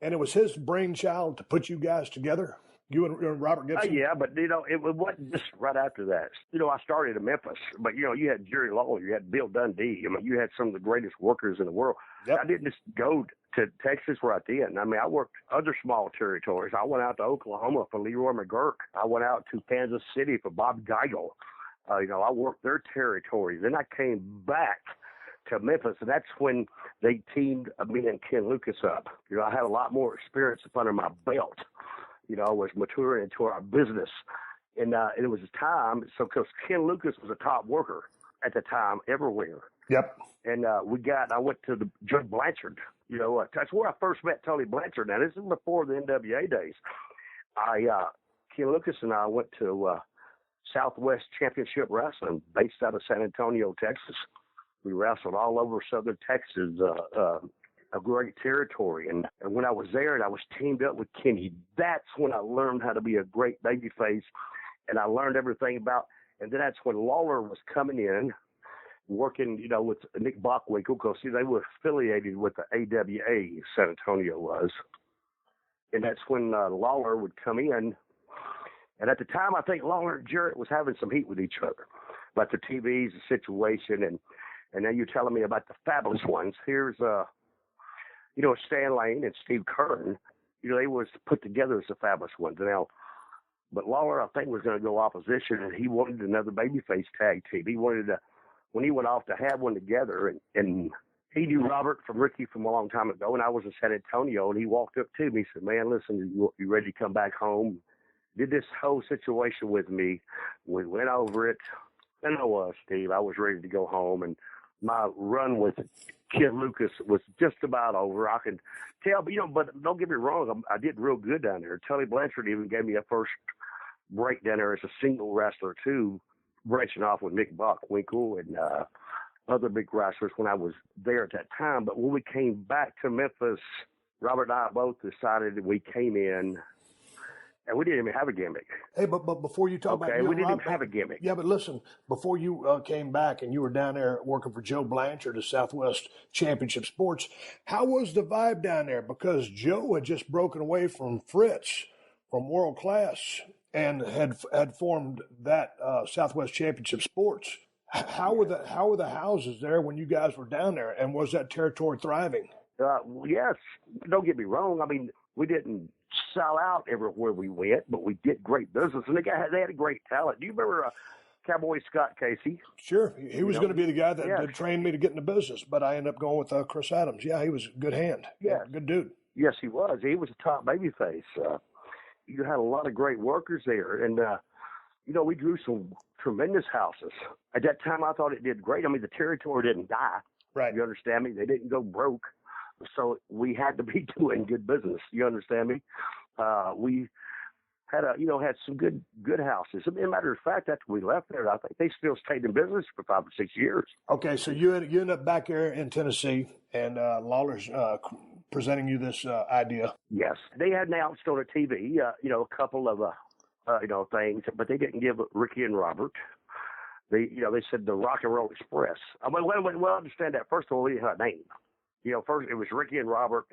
and it was his brainchild to put you guys together. You and Robert Gibson? Yeah, but, it wasn't just right after that. I started in Memphis, but, you had Jerry Lawler, you had Bill Dundee. You had some of the greatest workers in the world. Yep. I didn't just go to Texas right then. I worked other small territories. I went out to Oklahoma for Leroy McGurk. I went out to Kansas City for Bob Geigel. I worked their territories. Then I came back to Memphis, and that's when they teamed me and Ken Lucas up. I had a lot more experience up under my belt. I was maturing into our business. And it was a time, because Ken Lucas was a top worker at the time everywhere. Yep. And I went to the Joe Blanchard. That's where I first met Tony Blanchard. Now, this is before the NWA days. Ken Lucas and I went to Southwest Championship Wrestling based out of San Antonio, Texas. We wrestled all over Southern Texas, a great territory. And when I was there and I was teamed up with Kenny, that's when I learned how to be a great babyface. And I learned everything about, and then that's when Lawler was coming in, working, with Nick Bockwinkel, because they were affiliated with the AWA, San Antonio was. And that's when Lawler would come in. And at the time, I think Lawler and Jarrett was having some heat with each other about the TVs, the situation. And now you're telling me about the Fabulous Ones. Here's Stan Lane and Steve Kern, they was put together as the Fabulous Ones. Now, but Lawler, I think, was going to go opposition, and he wanted another babyface tag team. He wanted when he went off to have one together, and he knew Robert from Ricky from a long time ago, and I was in San Antonio, and he walked up to me. He said, man, listen, you ready to come back home? Did this whole situation with me. We went over it, and I was, Steve. I was ready to go home, and my run with Ken Lucas was just about over. I can tell, but don't get me wrong, I did real good down there. Tully Blanchard even gave me a first break down there as a single wrestler, too, branching off with Nick Bockwinkel and other big wrestlers when I was there at that time. But when we came back to Memphis, Robert and I both decided that we came in, and we didn't even have a gimmick. Hey, but before you talk about we didn't even have a gimmick. Yeah, but listen, before you came back and you were down there working for Joe Blanchard at Southwest Championship Sports, how was the vibe down there? Because Joe had just broken away from Fritz from World Class and had formed that Southwest Championship Sports. How were the houses there when you guys were down there, and was that territory thriving? Yes, don't get me wrong. We didn't sell out everywhere we went, but we did great business, and they had a great talent. Do you remember Cowboy Scott Casey? Sure, he was going to be the guy that trained me to get in the business, but I ended up going with Chris Adams. Yeah, he was a good hand. Yeah, good dude. Yes, he was. He was a top babyface. You had a lot of great workers there, and we drew some tremendous houses. At that time, I thought it did great. The territory didn't die. Right. You understand me? They didn't go broke. So we had to be doing good business. You understand me? We had had some good houses. As a matter of fact, after we left there, I think they still stayed in business for 5 or 6 years. Okay, so you end up back there in Tennessee, and Lawler's presenting you this idea. Yes, they had announced on the TV, a couple of things, but they didn't give Ricky and Robert. They said the Rock and Roll Express. I mean, well, understand that. First of all, we didn't have a name. First it was Ricky and Robert,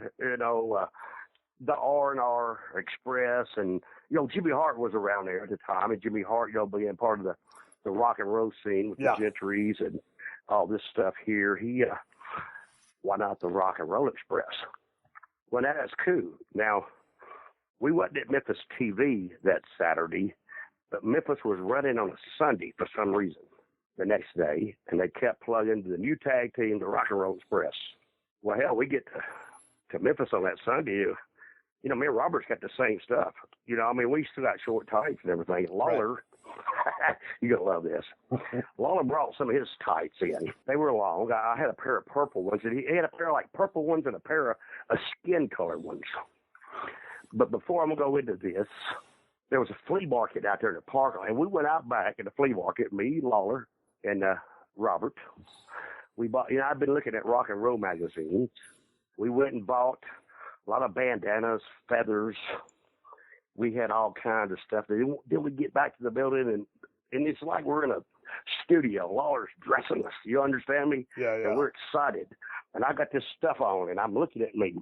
the R&R Express, and, Jimmy Hart was around there at the time, and Jimmy Hart, being part of the rock and roll scene with the Gentrys and all this stuff here. Why not the Rock and Roll Express? Well, that's cool. Now, we wasn't at Memphis TV that Saturday, but Memphis was running on a Sunday for some reason the next day, and they kept plugging the new tag team, the Rock and Roll Express. Well, hell, we get to Memphis on that Sunday. Me and Robert's got the same stuff. We still got short tights and everything. Lawler, you're going to love this. Lawler brought some of his tights in. They were long. I had a pair of purple ones, and he had a pair of purple ones and a pair of skin-colored ones. But before I'm going to go into this, there was a flea market out there in the park, and we went out back in the flea market, me, Lawler, and Robert. We bought, I've been looking at rock and roll magazines. We went and bought a lot of bandanas, feathers. We had all kinds of stuff. Then we get back to the building, and it's like we're in a studio. Lawler's dressing us. You understand me? Yeah. And we're excited. And I got this stuff on, and I'm looking at me.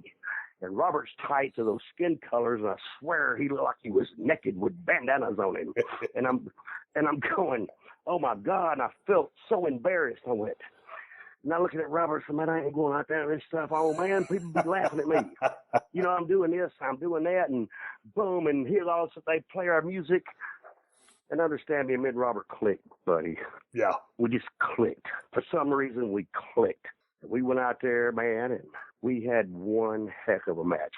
And Robert's tights are those skin colors, and I swear he looked like he was naked with bandanas on him. and I'm going, oh my God! And I felt so embarrassed. I went, now looking at Robert, so man, I ain't going out there and this stuff. Oh man, people be laughing at me. I'm doing this, I'm doing that, and boom, and here all they play our music. And understand me, me and Robert clicked, buddy. Yeah, we just clicked. For some reason, we clicked. We went out there, man, and we had one heck of a match.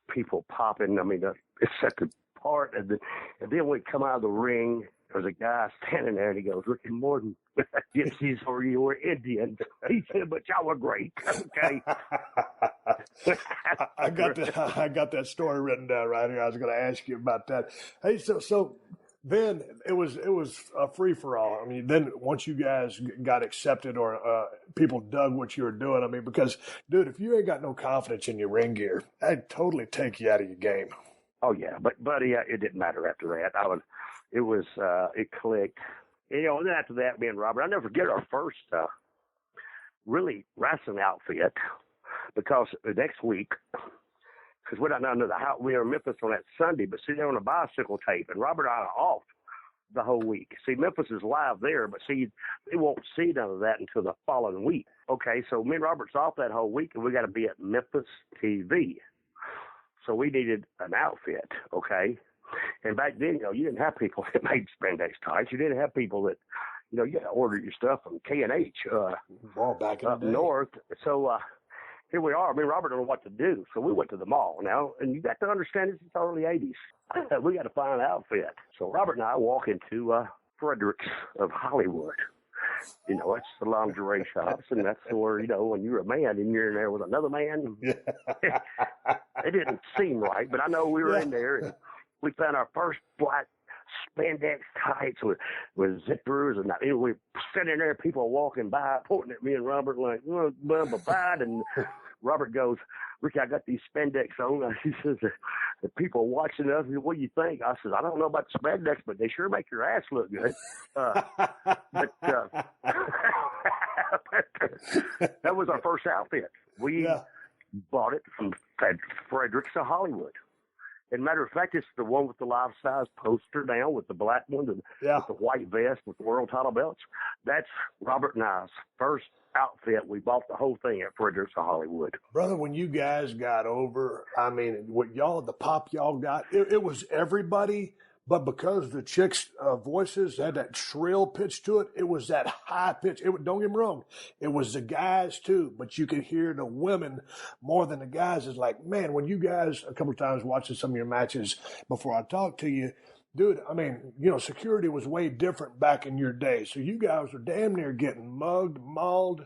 People popping. I mean, it's such a part of and then we come out of the ring. There's a guy standing there, and he goes, Ricky Morton, gypsies or you were Indians. He said, but y'all were great. Okay. I got that story written down right here. I was going to ask you about that. Hey, so then it was a free for all. I mean, then once you guys got accepted or people dug what you were doing, I mean, because dude, if you ain't got no confidence in your ring gear, that'd totally take you out of your game. Oh yeah, but buddy, it didn't matter after that. It clicked. And then after that, me and Robert, I'll never forget our first really wrestling outfit, because the next week, because we're not under the house, we were in Memphis on that Sunday, but see, they're on a bicycle tape, and Robert and I are off the whole week. See, Memphis is live there, but see, they won't see none of that until the following week. Okay, so me and Robert's off that whole week, and we got to be at Memphis TV. So we needed an outfit, okay? And back then, you didn't have people that made spandex tights. You didn't have people that, you had to order your stuff from K&H back in up the day. north. So here we are. I mean, Robert didn't know what to do. So we went to the mall now. And you got to understand, this is the early 80s. We got to find an outfit. So Robert and I walk into Frederick's of Hollywood. It's the lingerie shops, and that's where, when you're a man and you're in there with another man, it didn't seem right, but I know we were in there, and we found our first black spandex tights with zippers, and we were sitting there, people walking by, pointing at me and Robert like, bye-bye, and Robert goes, Ricky, I got these spandex on. He says, the people watching us, what do you think? I said, I don't know about the spandex, but they sure make your ass look good. But that was our first outfit. We bought it from Frederick's of Hollywood. And matter of fact, it's the one with the life-size poster now with the black one and with the white vest with the world title belts. That's Robert and I's first outfit. We bought the whole thing at Frederick's of Hollywood. Brother, when you guys got over, I mean, the pop y'all got, it was everybody, but because the chicks' voices had that shrill pitch to it, it was that high pitch. Don't get me wrong, it was the guys too, but you could hear the women more than the guys. It's like, man, when you guys, a couple of times watching some of your matches before I talked to you, dude, I mean, security was way different back in your day. So you guys were damn near getting mugged, mauled,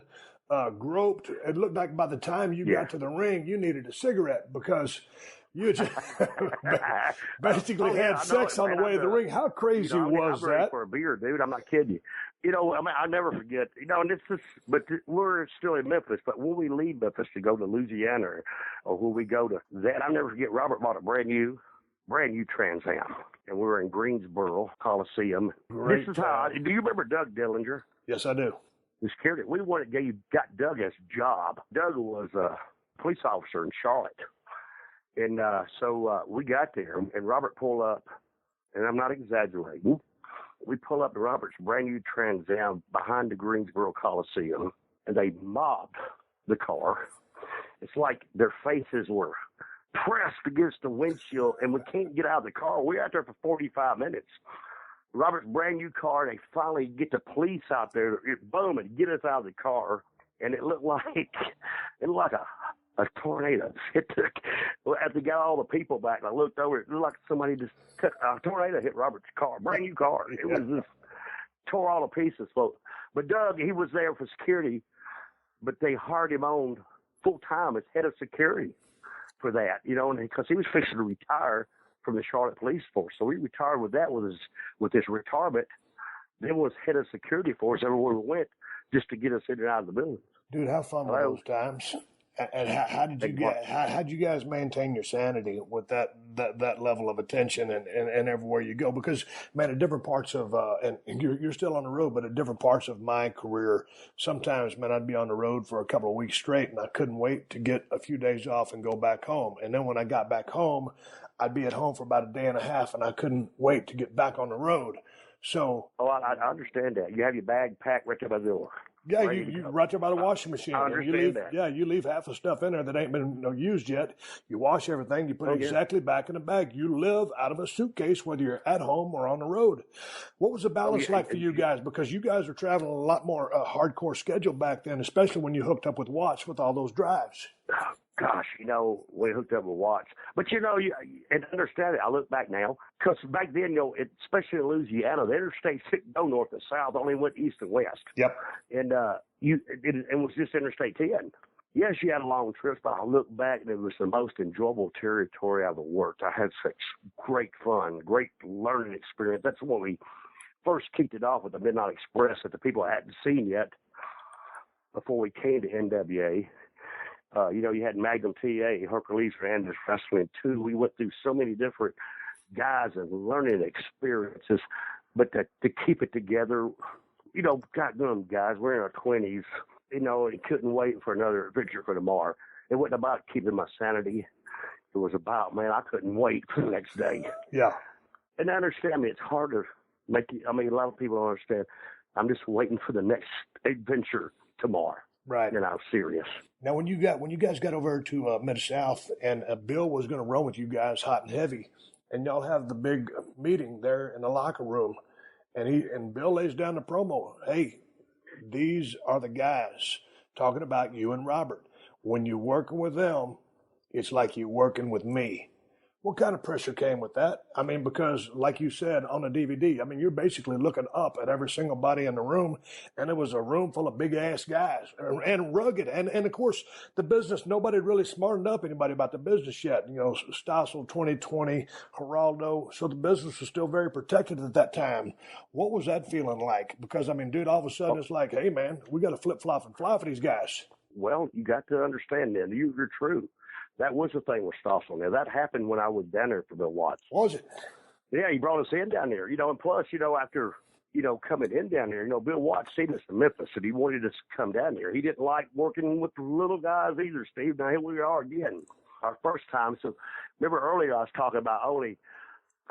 groped. It looked like by the time you got to the ring, you needed a cigarette because you just basically had sex on the way to the ring. How crazy was I'm ready that? For a beer, dude. I'm not kidding you. I'll never forget. And it's just, but we're still in Memphis. But when we leave Memphis to go to Louisiana, or when we go to that, I'll never forget. Robert bought a brand new Trans Am. and we were in Greensboro Coliseum. Great This is how. Do you remember Doug Dillinger? Yes, I do. The security. We got Doug as job. Doug was a police officer in Charlotte, and so we got there, and Robert pulled up, and I'm not exaggerating. We pull up to Robert's brand new Trans Am behind the Greensboro Coliseum, and they mobbed the car. It's like their faces were pressed against the windshield, and we can't get out of the car. We're out there for 45 minutes. Robert's brand new car, they finally get the police out there, boom, and get us out of the car, and it looked like a tornado hit as they got all the people back. I looked over, it looked like somebody just took a tornado hit Robert's car, brand new car. It was just tore all to pieces. But Doug, he was there for security, but they hired him on full time as head of security for that, and because he was fixing to retire from the Charlotte Police Force. So he retired with his retirement, then was head of security for us everywhere we went, just to get us in and out of the building. Dude, how fun were those times? And how did you guys maintain your sanity with that level of attention and everywhere you go? Because, man, at different parts of and you're still on the road, but at different parts of my career, sometimes, man, I'd be on the road for a couple of weeks straight, and I couldn't wait to get a few days off and go back home. And then when I got back home, I'd be at home for about a day and a half, and I couldn't wait to get back on the road. So, I understand that. You have your bag packed right there by the door. Yeah, you right there by the washing machine. I understand that. Yeah, you leave half the stuff in there that ain't been used yet. You wash everything. You put it exactly back in the bag. You live out of a suitcase, whether you're at home or on the road. What was the balance like for you guys? Because you guys were traveling a lot more hardcore schedule back then, especially when you hooked up with Watts with all those drives. Gosh, we hooked up with Watts. But, and understand it, I look back now, because back then, especially in Louisiana, the interstates didn't go north and south, only went east and west. Yep. And it was just Interstate 10. Yes, you had long trips, but I look back, and it was the most enjoyable territory I've ever worked. I had such great fun, great learning experience. That's when we first kicked it off with the Midnight Express that the people hadn't seen yet before we came to NWA. You had Magnum TA, Hercules Hernandez Wrestling too. We went through so many different guys and learning experiences, but to keep it together, goddamn guys, we're in our 20s, and couldn't wait for another adventure for tomorrow. It wasn't about keeping my sanity. It was about, man, I couldn't wait for the next day. Yeah. And understand me, it's hard to make it. I mean, a lot of people don't understand. I'm just waiting for the next adventure tomorrow. Right. And I'm serious. Now, when you guys got over to Mid-South and Bill was going to run with you guys hot and heavy, and y'all have the big meeting there in the locker room, and Bill lays down the promo. Hey, these are the guys talking about you and Robert. When you're working with them, it's like you're working with me. What kind of pressure came with that? I mean, because like you said on the DVD, I mean, you're basically looking up at every single body in the room, and it was a room full of big-ass guys and rugged. And of course, the business, nobody really smartened up anybody about the business yet. Stossel 2020, Geraldo. So the business was still very protected at that time. What was that feeling like? Because, I mean, dude, all of a sudden it's like, hey, man, we got to flip-flop and fly for these guys. Well, you got to understand that. You're true. That was the thing with Stossel. Now, that happened when I was down there for Bill Watts. Was it? Yeah, he brought us in down there, and plus, after, coming in down there, Bill Watts seen us in Memphis, and he wanted us to come down there. He didn't like working with the little guys either, Steve. Now, here we are again, our first time. So, remember earlier I was talking about Ole.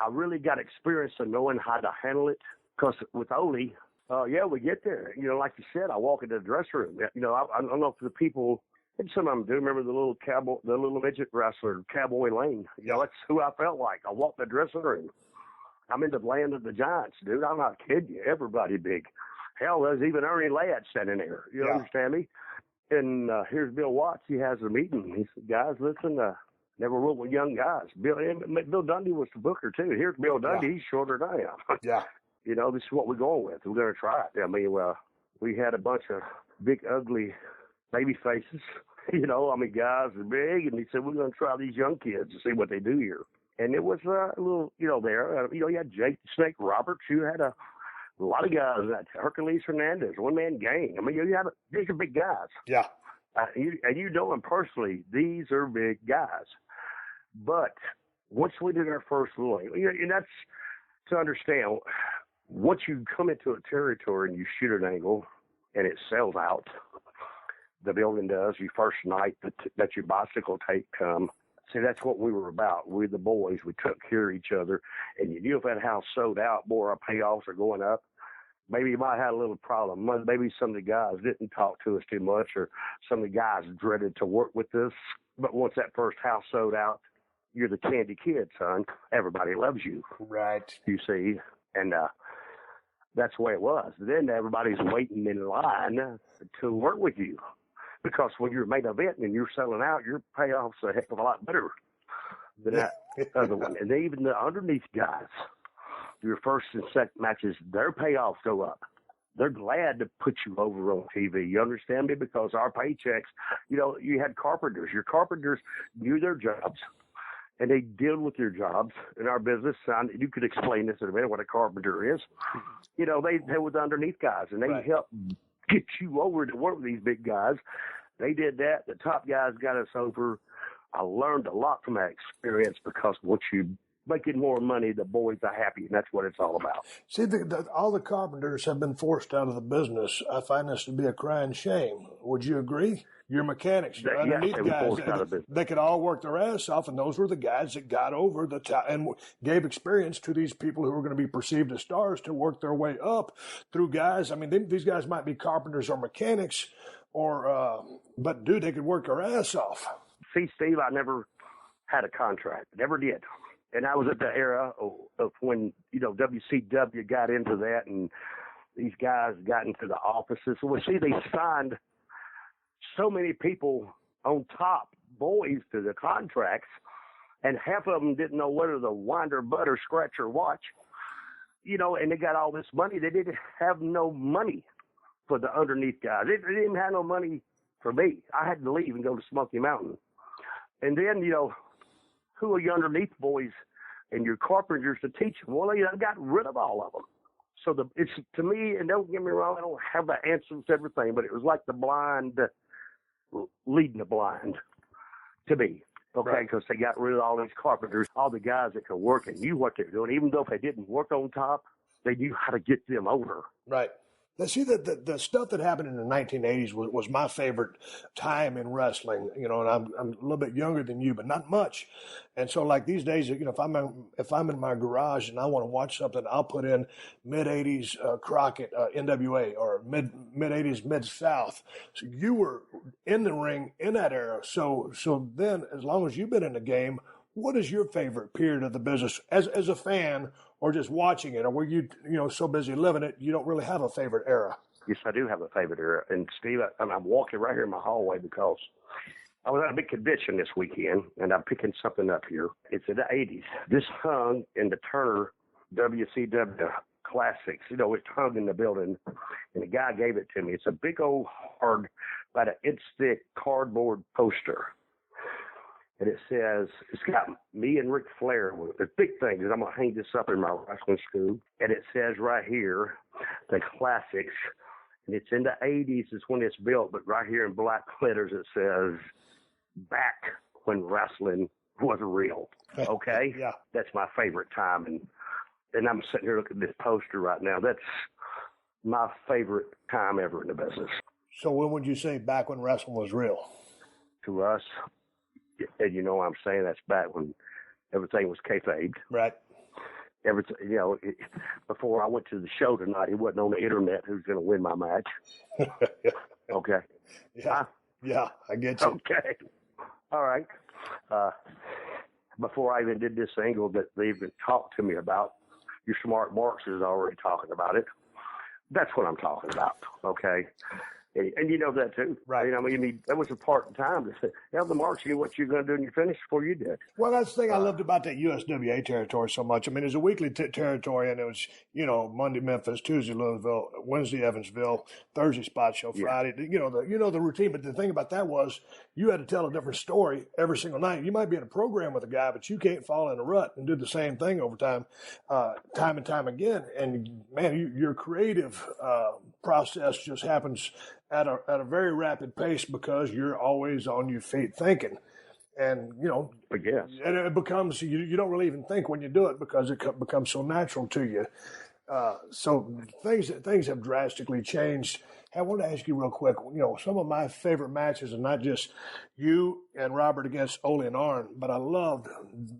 I really got experience of knowing how to handle it, because with Ole, we get there. Like you said, I walk into the dressing room. I don't know if the people... And some of them do. Remember the little midget wrestler, Cowboy Lane? That's who I felt like. I walked the dressing room. I'm in the land of the giants, dude. I'm not kidding you. Everybody big. Hell, there's even Ernie Ladd standing there. You understand me? And here's Bill Watts. He has a meeting. He said, guys, listen, never worked with young guys. Bill Dundee was the booker, too. Here's Bill Dundee. He's shorter than I am. Yeah. This is what we're going with. We're going to try it. I mean, we had a bunch of big, ugly baby faces. Guys are big, and he said, we're going to try these young kids to see what they do here. And it was a little, there. You had Jake the Snake Roberts. You had a lot of guys. Hercules Hernandez, one-man gang. I mean, these are big guys. Yeah. And you know them personally. These are big guys. But once we did our first little, and to understand, once you come into a territory and you shoot an angle and it sells out, the building does, your first night that your bicycle tape come. See, that's what we were about. We, the boys, we took care of each other. And you knew if that house sold out, boy, our payoffs are going up. Maybe you might have a little problem. Maybe some of the guys didn't talk to us too much, or some of the guys dreaded to work with us. But once that first house sold out, you're the candy kid, son. Everybody loves you. Right. You see? And that's the way it was. Then everybody's waiting in line to work with you. Because when you're main event and you're selling out, your payoff's a heck of a lot better than that other one. And even the underneath guys, your first and second matches, their payoffs go up. They're glad to put you over on TV. You understand me? Because our paychecks, you had carpenters. Your carpenters knew their jobs, and they deal with their jobs in our business. You could explain this in a minute, what a carpenter is. They were the underneath guys, and they help get you over to work with these big guys. They did that. The top guys got us over. I learned a lot from that experience, because once you making more money, the boys are happy, and that's what it's all about. See, all the carpenters have been forced out of the business. I find this to be a crying shame. Would you agree? Your mechanics, your underneath guys, they could all work their ass off, and those were the guys that got over the top and gave experience to these people who were going to be perceived as stars to work their way up through guys. I mean, these guys might be carpenters or mechanics, but dude, they could work their ass off. See, Steve, I never had a contract, never did. And I was at the era of when, WCW got into that, and these guys got into the offices. Well, see, they signed so many people on top, boys, to the contracts, and half of them didn't know whether to wind or butt or scratch or watch, and they got all this money. They didn't have no money for the underneath guys. They didn't have no money for me. I had to leave and go to Smoky Mountain. And then, who are your underneath boys and your carpenters to teach them? Well, I got rid of all of them. So it's to me, and don't get me wrong, I don't have the answers to everything, but it was like the blind leading the blind to me. Okay, because they got rid of all these carpenters, all the guys that could work and knew what they were doing. Even though if they didn't work on top, they knew how to get them over. Right. Now, see, the stuff that happened in the 1980s was my favorite time in wrestling, and I'm a little bit younger than you, but not much. And so, like these days, if I'm in my garage and I want to watch something, I'll put in mid-80s Crockett, NWA, or mid-80s Mid-South. So you were in the ring in that era. So then, as long as you've been in the game, what is your favorite period of the business as a fan, or just watching it, or were you so busy living it you don't really have a favorite era? Yes, I do have a favorite era. And Steve, I'm walking right here in my hallway because I was at a big convention this weekend, and I'm picking something up here. It's in the 80s. This hung in the Turner WCW Classics. It hung in the building, and the guy gave it to me. It's a big old hard, about an inch thick cardboard poster. And it says, it's got me and Ric Flair. The big thing is I'm going to hang this up in my wrestling school. And it says right here, the Classics. And it's in the 80s is when it's built. But right here in black letters, it says, back when wrestling was real. Okay? Yeah. That's my favorite time. And I'm sitting here looking at this poster right now. That's my favorite time ever in the business. So when would you say back when wrestling was real? To us, and I'm saying that's back when everything was kayfabe. Right. Everything, before I went to the show tonight, it wasn't on the internet who's going to win my match. Okay. Yeah, I get you. Okay. All right. Before I even did this angle that they even talked to me about, your smart Marks is already talking about it. That's what I'm talking about. Okay. And you know that too, right? I mean, that was a part of time to say, the Marks knew what you're going to do in your finish before you did. Well, that's the thing I loved about that USWA territory so much. I mean, it was a weekly territory, and it was, Monday Memphis, Tuesday Louisville, Wednesday Evansville, Thursday Spot Show, Friday. Yeah. The routine. But the thing about that was you had to tell a different story every single night. You might be in a program with a guy, but you can't fall in a rut and do the same thing over time and time again. And man, your creative process just happens at a very rapid pace because you're always on your feet thinking. And, Yes. and it becomes, you don't really even think when you do it because it becomes so natural to you. So things have drastically changed. I want to ask you real quick, some of my favorite matches are not just you and Robert against Ole and Arn, but I loved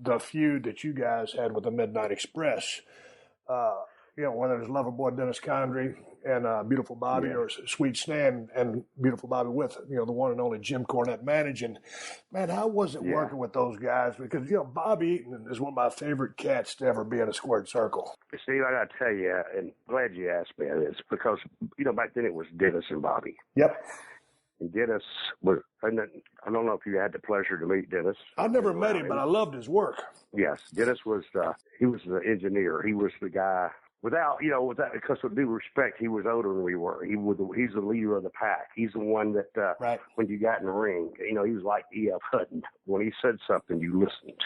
the feud that you guys had with the Midnight Express. Whether it's Loverboy Dennis Condrey and Beautiful Bobby, or Sweet Stan and Beautiful Bobby with, the one and only Jim Cornette managing. Man, how was it working with those guys? Because, Bobby Eaton is one of my favorite cats to ever be in a squared circle. Steve, I got to tell you, and glad you asked me this, because, back then it was Dennis and Bobby. Yep. And Dennis was, and I don't know if you had the pleasure to meet Dennis. I never met him, but I loved his work. Yes, Dennis was, he was the engineer. He was the guy. Without, because with due respect, he was older than we were. He's the leader of the pack. He's the one that, when you got in the ring, he was like E.F. Hutton. When he said something, you listened.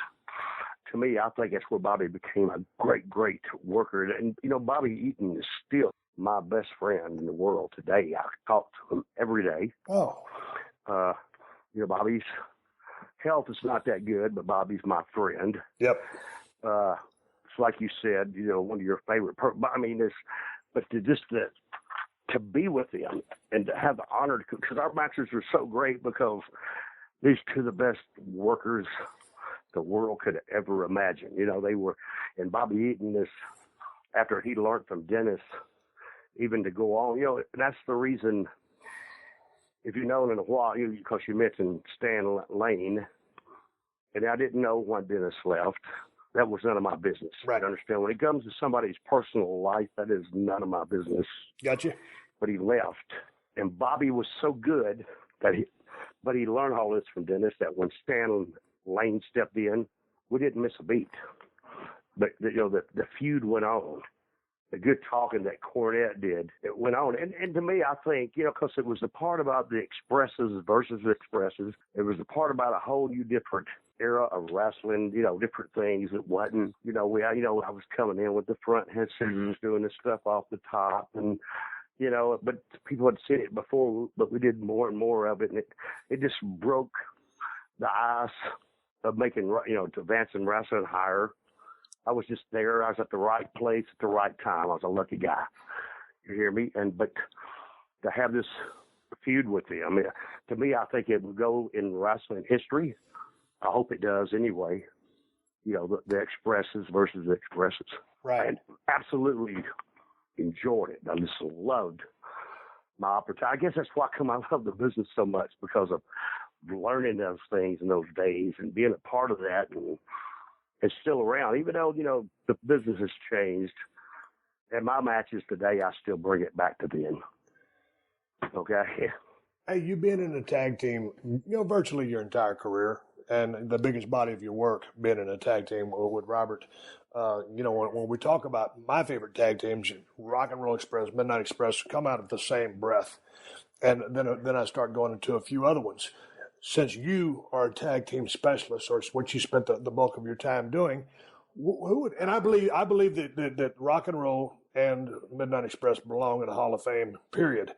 To me, I think that's where Bobby became a great, great worker. And, Bobby Eaton is still my best friend in the world today. I talk to him every day. Oh. Bobby's health is not that good, but Bobby's my friend. Yep. Like you said, one of your favorite. To be with them and to have the honor, because our matches were so great, because these two of the best workers the world could ever imagine. They were, and Bobby Eaton is, after he learned from Dennis, even to go on, and that's the reason. If you know in a while, because you mentioned Stan Lane, and I didn't know when Dennis left. That was none of my business. Right. You understand? When it comes to somebody's personal life, that is none of my business. Gotcha. But he left. And Bobby was so good but he learned all this from Dennis, that when Stan Lane stepped in, we didn't miss a beat. But, the feud went on. The good talking that Cornette did, it went on. And to me, I think, because it was the part about the expresses versus the expresses. It was the part about a whole new different era of wrestling, different things. It wasn't, I was coming in with the front head scissors, doing this stuff off the top, and, but people had seen it before, but we did more and more of it, and it just broke the ice of making, advancing wrestling higher. I was just there. I was at the right place at the right time. I was a lucky guy. You hear me? But to have this feud with them, to me, I think it would go in wrestling history. I hope it does anyway. The expresses versus the expresses. Right. And absolutely enjoyed it. I just loved my opportunity. I guess that's why I love the business so much, because of learning those things in those days and being a part of that. And it's still around, even though, the business has changed. And my matches today, I still bring it back to then. Okay? Hey, you've been in a tag team, virtually your entire career, and the biggest body of your work being in a tag team with Robert. When we talk about my favorite tag teams, Rock and Roll Express, Midnight Express, come out of the same breath. And then I start going into a few other ones. Since you are a tag team specialist, or it's what you spent the bulk of your time doing, who would? And I believe that Rock and Roll and Midnight Express belong in the Hall of Fame. Period.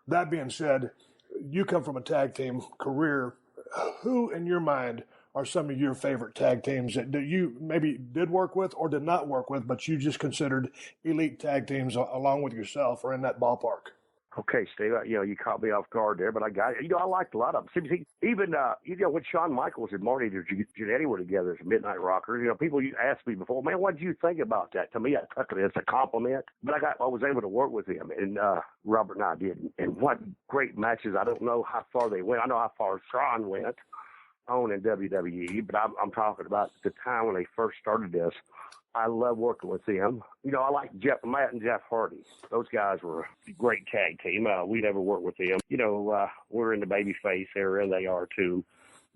That being said, you come from a tag team career. Who, in your mind, are some of your favorite tag teams that you maybe did work with or did not work with, but you just considered elite tag teams along with yourself, or in that ballpark? Okay, Steve, you caught me off guard there, but I got it. I liked a lot of them. Even, when Shawn Michaels and Marty Jannetty were together as Midnight Rockers, people asked me before, man, what did you think about that? To me, I took it as a compliment, but I was able to work with him, and Robert and I did. And what great matches. I don't know how far they went. I know how far Shawn went on in WWE, but I'm talking about the time when they first started this. I love working with them. I like Matt and Jeff Hardy. Those guys were a great tag team. We never worked with them. We're in the babyface area, and they are too.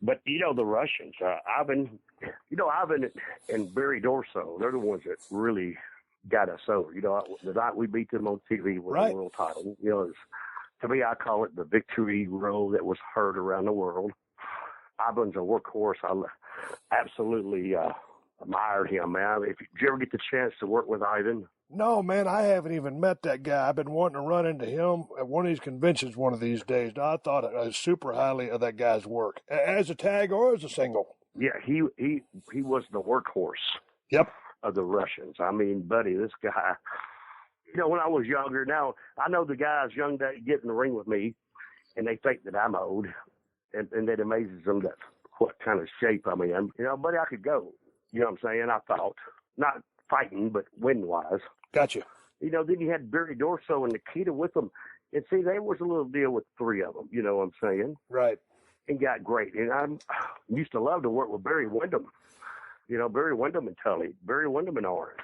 But, the Russians, Ivan and Barry Dorso, they're the ones that really got us over. The night we beat them on TV with the world title, to me, I call it the victory road that was heard around the world. Ivan's a workhorse. I absolutely admired him, man. If you ever get the chance to work with Ivan, No, man, I haven't even met that guy. I've been wanting to run into him at one of these conventions one of these days. Now, I thought super highly of that guy's work, as a tag or as a single. Yeah, he was the workhorse. Yep. Of the Russians. I mean, buddy, this guy, when I was younger, now I know the guys young that get in the ring with me and they think that I'm old, and that amazes them that what kind of shape I'm in. Buddy, I could go. You know what I'm saying? I thought. Not fighting, but win-wise. Gotcha. Then you had Barry Dorso and Nikita with them. And see, there was a little deal with three of them, you know what I'm saying? Right. And got great. And I used to love to work with Barry Windham. Barry Windham and Tully, Barry Windham and Arn.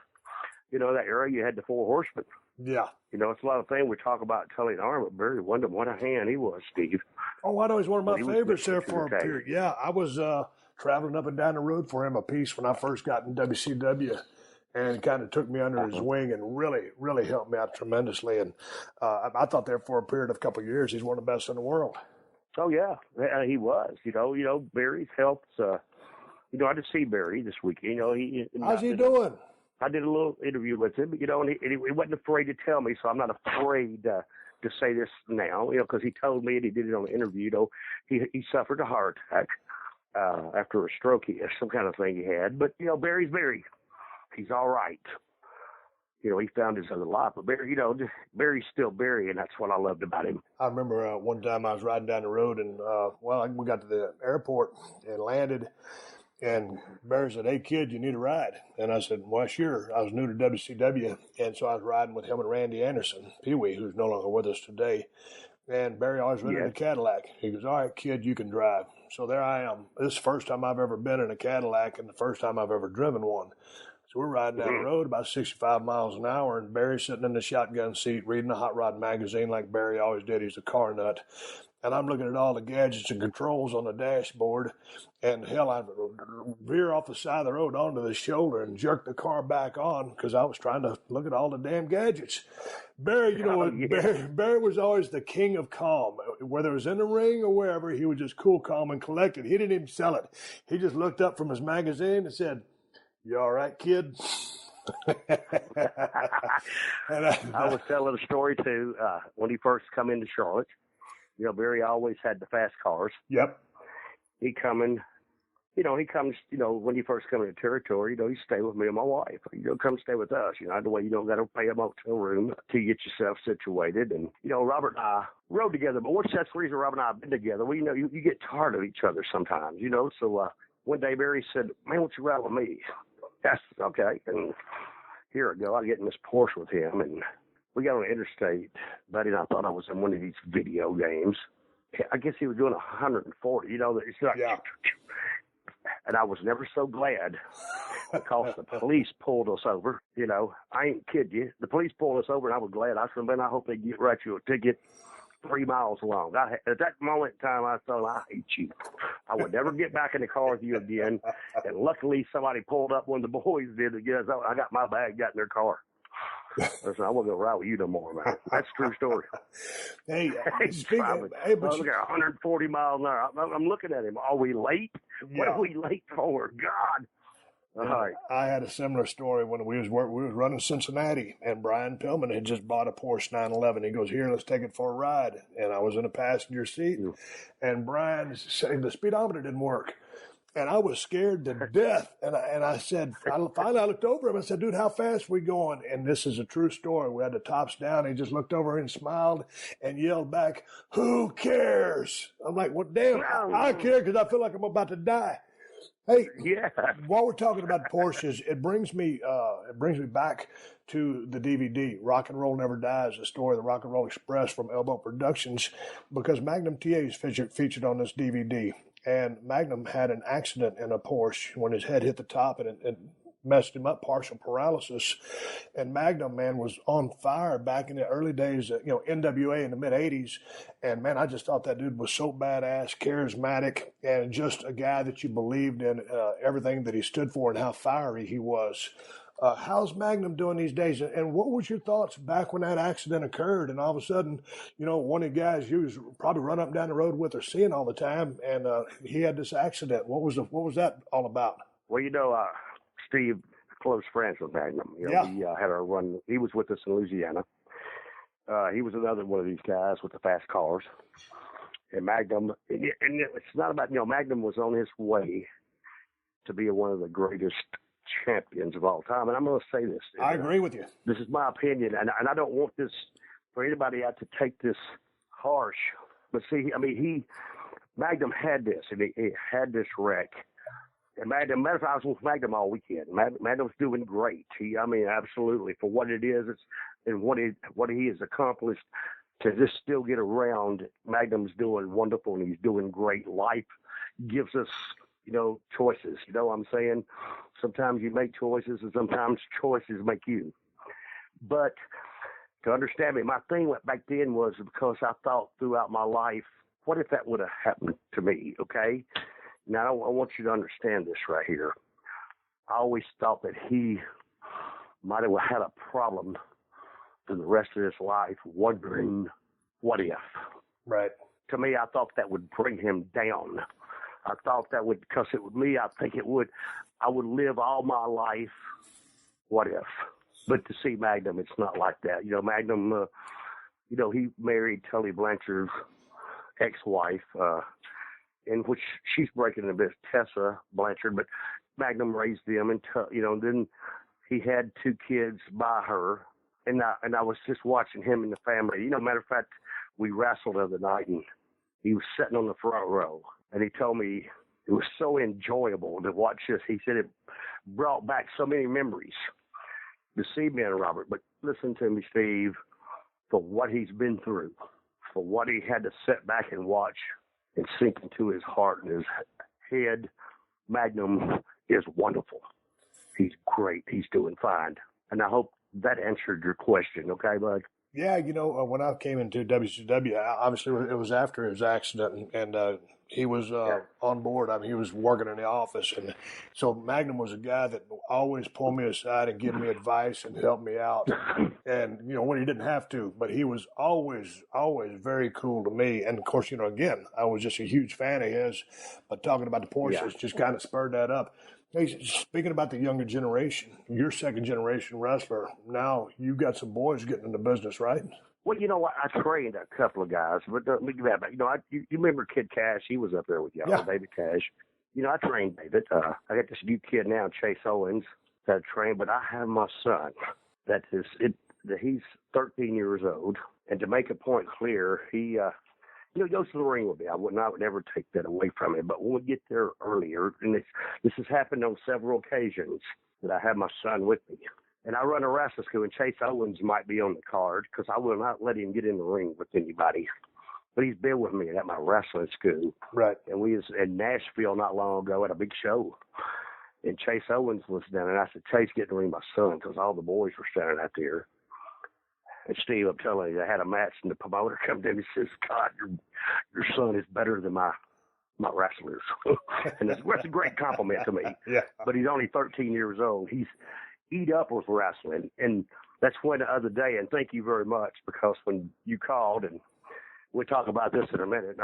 That era you had the four horsemen. Yeah. It's a lot of things we talk about Tully and Arn, but Barry Windham, what a hand he was, Steve. Oh, I know he's one of my favorites there for a period. Yeah, I was traveling up and down the road for him a piece when I first got in WCW, and kind of took me under his wing and really, really helped me out tremendously. And I thought there for a period of a couple of years, he's one of the best in the world. Oh, yeah, he was. Barry's health. I just see Barry this week. How's he doing? I did a little interview with him, and he wasn't afraid to tell me, so I'm not afraid to say this now, because he told me, and he did it on the interview, he suffered a heart attack after a stroke, some kind of thing he had. But, Barry's Barry. He's all right. He found his other life. But Barry, Barry's still Barry, and that's what I loved about him. I remember one time I was riding down the road, and, we got to the airport and landed, and Barry said, "Hey, kid, you need a ride?" And I said, "Well, sure." I was new to WCW, and so I was riding with him and Randy Anderson, Pee-wee, who's no longer with us today. And Barry always rented a Cadillac. He goes, "All right, kid, you can drive." So there I am. This is the first time I've ever been in a Cadillac and the first time I've ever driven one. So we're riding down the road about 65 miles an hour, and Barry's sitting in the shotgun seat reading a Hot Rod magazine like Barry always did. He's a car nut. And I'm looking at all the gadgets and controls on the dashboard, and hell, I veer off the side of the road onto the shoulder and jerk the car back on because I was trying to look at all the damn gadgets. Barry, Barry was always the king of calm. Whether it was in the ring or wherever, he was just cool, calm, and collected. He didn't even sell it. He just looked up from his magazine and said, "You all right, kid?" And I was telling a story, too, when he first come into Charlotte. Barry always had the fast cars. Yep. He comes, when you first come into territory, you stay with me and my wife. Come stay with us. The way you don't got to pay a motel room to get yourself situated. And, Robert and I rode together. But that's the reason Robert and I have been together. Well, you get tired of each other sometimes, So one day Barry said, "Man, won't you ride with me?" Yes, okay. And here I go. I get in this Porsche with him, and we got on the interstate, buddy, and I thought I was in one of these video games. I guess he was doing 140, it's like, and I was never so glad because the police pulled us over. I ain't kidding you. The police pulled us over, and I was glad. I said, "Man, I hope they write you a ticket 3 miles long." At that moment in time, I thought, "I hate you. I would never get back in the car with you again." And luckily, somebody pulled up. One of the boys did again. I got my bag, got in their car. I said, "I wasn't going to ride with you no more, man." That's a true story. Hey, but look at 140 miles an hour. I'm looking at him. Are we late? Yeah. What are we late for? God. All right. I had a similar story when we was running Cincinnati, and Brian Pillman had just bought a Porsche 911. He goes, "Here, let's take it for a ride." And I was in a passenger seat, and Brian said the speedometer didn't work. And I was scared to death. And I said, finally I looked over him and said, "Dude, how fast we going?" And this is a true story. We had the tops down. He just looked over and smiled and yelled back, "Who cares?" I'm like, "Well, damn, I care because I feel like I'm about to die." Hey, while we're talking about Porsches, it brings me back to the DVD, Rock and Roll Never Dies, the story of the Rock and Roll Express from Elbow Productions, because Magnum TA is featured on this DVD. And Magnum had an accident in a Porsche when his head hit the top, and it messed him up, partial paralysis. And Magnum, man, was on fire back in the early days, NWA in the mid-'80s. And, man, I just thought that dude was so badass, charismatic, and just a guy that you believed in everything that he stood for and how fiery he was. How's Magnum doing these days? And what was your thoughts back when that accident occurred? And all of a sudden, one of the guys you was probably running up and down the road with or seeing all the time, and he had this accident. What was that all about? Well, Steve, close friends with Magnum. You know, Yeah. we had our run. He was with us in Louisiana. He was another one of these guys with the fast cars. And Magnum, and it's not about, Magnum was on his way to be one of the greatest champions of all time. And I'm going to say this. I agree with you. This is my opinion, and I don't want this for anybody out to take this harsh. But see, I mean, Magnum had this, and he had this wreck. And Magnum, matter of fact, I was with Magnum all weekend. Magnum's doing great. Absolutely, for what it is, and what he has accomplished to just still get around. Magnum's doing wonderful, and he's doing great. Life gives us, choices. You know what I'm saying? Sometimes you make choices, and sometimes choices make you. But to understand me, my thing back then was because I thought throughout my life, what if that would have happened to me, okay? Now, I want you to understand this right here. I always thought that he might have had a problem for the rest of his life, wondering, what if? Right. To me, I thought that would bring him down. I thought that would, because it would me, I think it would, I would live all my life, what if? But to see Magnum, it's not like that. Magnum, he married Tully Blanchard's ex-wife, in which she's breaking the business, Tessa Blanchard, but Magnum raised them, and then he had 2 kids by her, and I was just watching him and the family. Matter of fact, we wrestled the other night, and he was sitting on the front row, and he told me it was so enjoyable to watch this. He said it brought back so many memories to see me and Robert. But listen to me, Steve, for what he's been through, for what he had to sit back and watch and sink into his heart and his head, Magnum is wonderful. He's great. He's doing fine. And I hope that answered your question, okay, bud? Yeah, when I came into WCW, obviously it was after his accident, and he was on board. I mean, he was working in the office, and so Magnum was a guy that always pulled me aside and give me advice and helped me out. And when he didn't have to, but he was always very cool to me. And of course, again, I was just a huge fan of his. But talking about the Porsches just kind of spurred that up. Hey, speaking about the younger generation, you're second generation wrestler. Now you got some boys getting into business, right? Well, I trained a couple of guys, but let me give that back. You remember Kid Cash? He was up there with y'all, Yeah. David Cash. I trained David. I got this new kid now, Chase Owens, that I trained, but I have my son. He's 13 years old, and to make a point clear, he goes to the ring with me. I would never take that away from him. But when we get there earlier, and this has happened on several occasions that I have my son with me. And I run a wrestling school, and Chase Owens might be on the card because I will not let him get in the ring with anybody. But he's been with me at my wrestling school. Right. And we was in Nashville not long ago at a big show. And Chase Owens was down, and I said, Chase, get in the ring with my son, because all the boys were standing out there. And Steve, I'm telling you, I had a match, and the promoter come to me and says, God, your son is better than my wrestlers. And that's a great compliment to me. Yeah. But he's only 13 years old. He's eat up with wrestling. And that's when the other day, and thank you very much, because when you called, and we'll talk about this in a minute,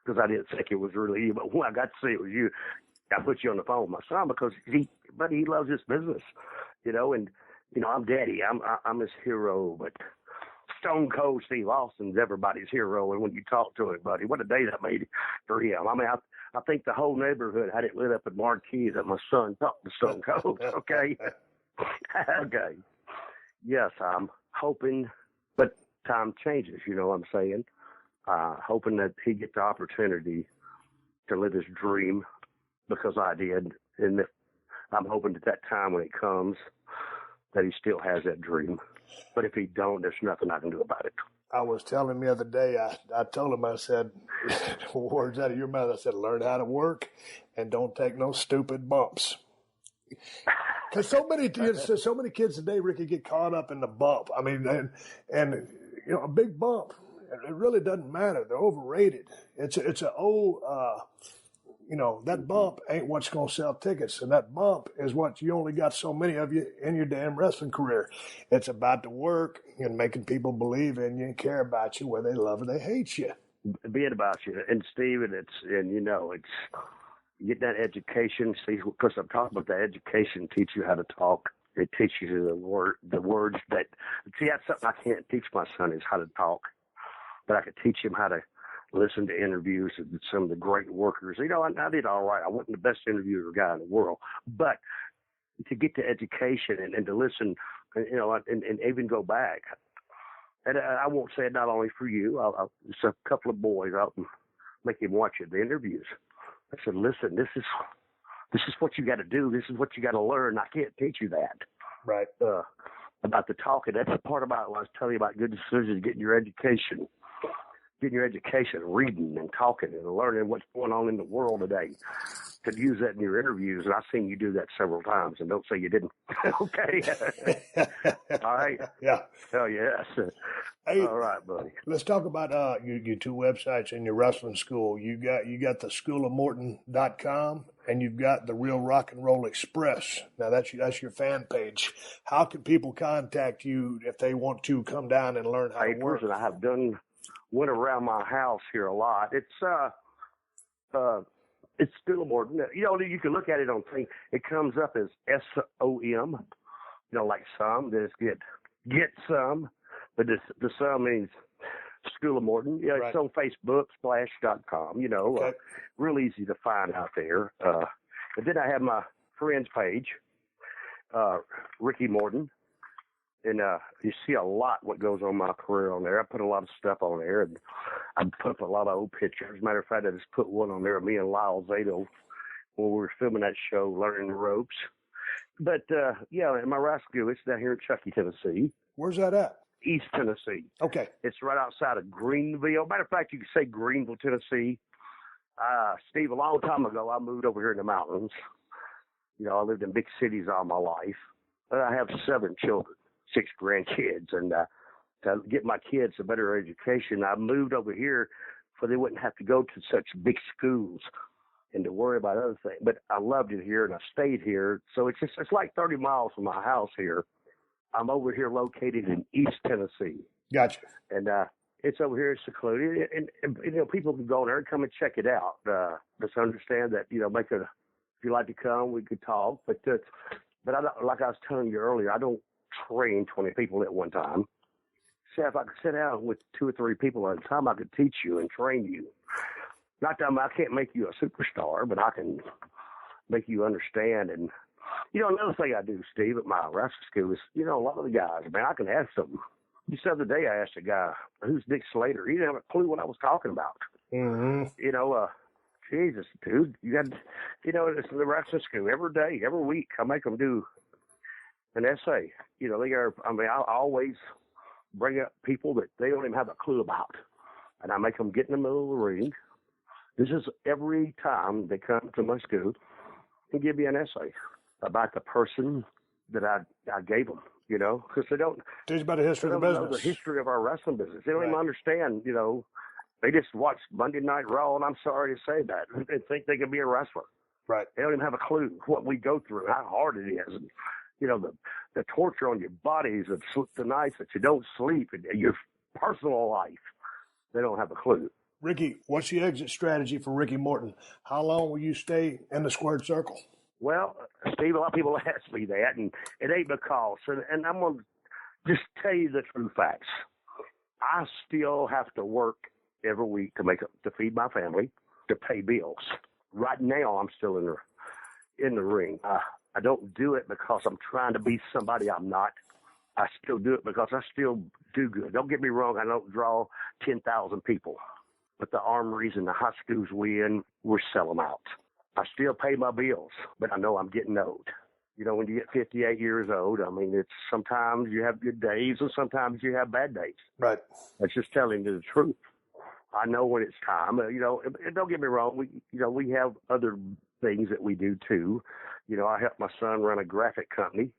because I didn't think it was really you, but when I got to see it was you, I put you on the phone with my son, because he loves this business, and I'm daddy. I'm his hero, but Stone Cold Steve Austin's everybody's hero. And when you talk to him, buddy, what a day that made for him. I mean, I think the whole neighborhood had it lit up at Marquee that my son talked to Stone Cold. Okay. Okay. Yes, I'm hoping, but time changes, you know what I'm saying? Hoping that he gets the opportunity to live his dream, because I did. And I'm hoping at that time when it comes that he still has that dream. But if he don't, there's nothing I can do about it. I was telling him the other day, I told him, I said, words out of your mouth, I said, learn how to work and don't take no stupid bumps. Because so many kids today, Ricky, get caught up in the bump. I mean, and a big bump, it really doesn't matter. They're overrated. It's an old, that bump ain't what's going to sell tickets. And that bump is what you only got so many of you in your damn wrestling career. It's about the work and making people believe in you and care about you, whether they love or they hate you. Being about you. And Steve, get that education. See, because I'm talking about the education, teach you how to talk. It teaches you the words that. See, that's something I can't teach my son is how to talk, but I could teach him how to listen to interviews of some of the great workers. You know, I did all right. I wasn't the best interviewer guy in the world, but to get to education and to listen, you know, and even go back. And I won't say it not only for you. I'll just a couple of boys. I'll make him watch it, the interviews. I said, listen, this is what you got to do. This is what you got to learn. I can't teach you that. Right. About the talking. That's the part about what I was telling you about good decisions, getting your education, reading and talking and learning what's going on in the world today. To use that in your interviews, and I've seen you do that several times, and don't say you didn't. Okay. All right. Yeah. Hell yes. Hey, all right, buddy. Let's talk about your two websites and your wrestling school. You got the schoolofmorton.com and you've got the Real Rock and Roll Express. Now that's your fan page. How can people contact you if they want to come down and learn how to work? I have went around my house here a lot. It's School of Morton. You know, you can look at it on things. It comes up as SOM, you know, like some. Then it's get some, but the some means School of Morton. Yeah, right. It's on Facebook, splash.com, you know, okay. Real easy to find out there. And then I have my friends page, Ricky Morton. And you see a lot what goes on my career on there. I put a lot of stuff on there, and I put up a lot of old pictures. As a matter of fact, I just put one on there of me and Lyle Zato when we were filming that show, Learning the Ropes. But, yeah, in my wrestling school, it's down here in Chuckey, Tennessee. Where's that at? East Tennessee. Okay. It's right outside of Greenville. Matter of fact, you could say Greenville, Tennessee. Steve, a long time ago, I moved over here in the mountains. You know, I lived in big cities all my life. But I have 7 children. 6 grandkids, and to get my kids a better education, I moved over here so they wouldn't have to go to such big schools and to worry about other things. But I loved it here, and I stayed here. So it's like 30 miles from my house here. I'm over here located in East Tennessee. Gotcha. And it's over here secluded, and you know, people can go there and come and check it out. Just understand that, you know, if you like to come, we could talk. But I don't, like I was telling you earlier, I don't train 20 people at one time. See, if I could sit down with 2 or 3 people at a time, I could teach you and train you. Not that I can't make you a superstar, but I can make you understand. And, you know, another thing I do, Steve, at my wrestling school is, you know, a lot of the guys, man, I can ask them. Just the other day, I asked a guy, who's Dick Slater? He didn't have a clue what I was talking about. Mm-hmm. You know, Jesus, dude, you got, you know, it's the wrestling school every day, every week. I make them do an essay. You know, I always bring up people that they don't even have a clue about. And I make them get in the middle of the ring. This is every time they come to my school and give me an essay about the person that I gave them, you know, because they don't. Teach about the history of the business. Know the history of our wrestling business. They don't right. even understand, you know. They just watch Monday Night Raw, and I'm sorry to say that, and think they can be a wrestler. Right. They don't even have a clue what we go through, how hard it is. And, you know, the torture on your bodies, the nights that you don't sleep, and your personal life, they don't have a clue. Ricky, what's the exit strategy for Ricky Morton? How long will you stay in the squared circle? Well, Steve, a lot of people ask me that, and it ain't because, and I'm going to just tell you the true facts. I still have to work every week to feed my family, to pay bills. Right now, I'm still in the ring. I don't do it because I'm trying to be somebody I'm not. I still do it because I still do good. Don't get me wrong. I don't draw 10,000 people. But the armories and the high schools we sell them out. I still pay my bills, but I know I'm getting old. You know, when you get 58 years old, I mean, it's sometimes you have good days and sometimes you have bad days. Right. That's just telling you the truth. I know when it's time. You know, and don't get me wrong. We have other things that we do too. You know, I help my son run a graphic company,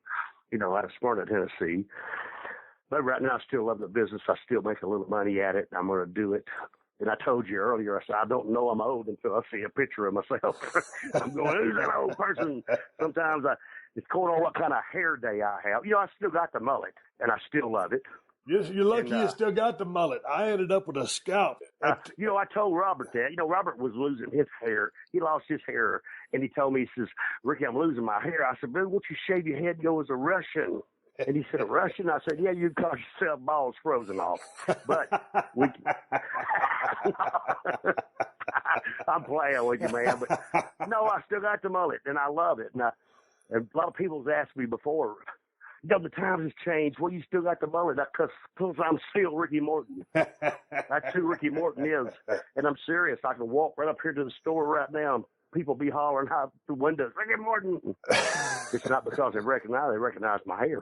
you know, out of Smyrna, Tennessee. But right now I still love the business. I still make a little money at it. I'm going to do it. And I told you earlier, I said, I don't know I'm old until I see a picture of myself. I'm going, who's that old person? Sometimes it's going on what kind of hair day I have. You know, I still got the mullet, and I still love it. You're lucky you still got the mullet. I ended up with a scalp. I told Robert that. Robert was losing his hair. He lost his hair, and he told me, he says, Ricky, I'm losing my hair. I said, man, won't you shave your head and go as a Russian? And he said, a Russian? I said, yeah, you'd cause yourself balls frozen off. But I'm playing with you, man. But no, I still got the mullet, and I love it. And a lot of people's asked me before, the times has changed. Well, you still got the mullet. Because I'm still Ricky Morton. That's who Ricky Morton is. And I'm serious. I can walk right up here to the store right now, and people be hollering out the windows, Ricky Morton. It's not because they recognize my hair.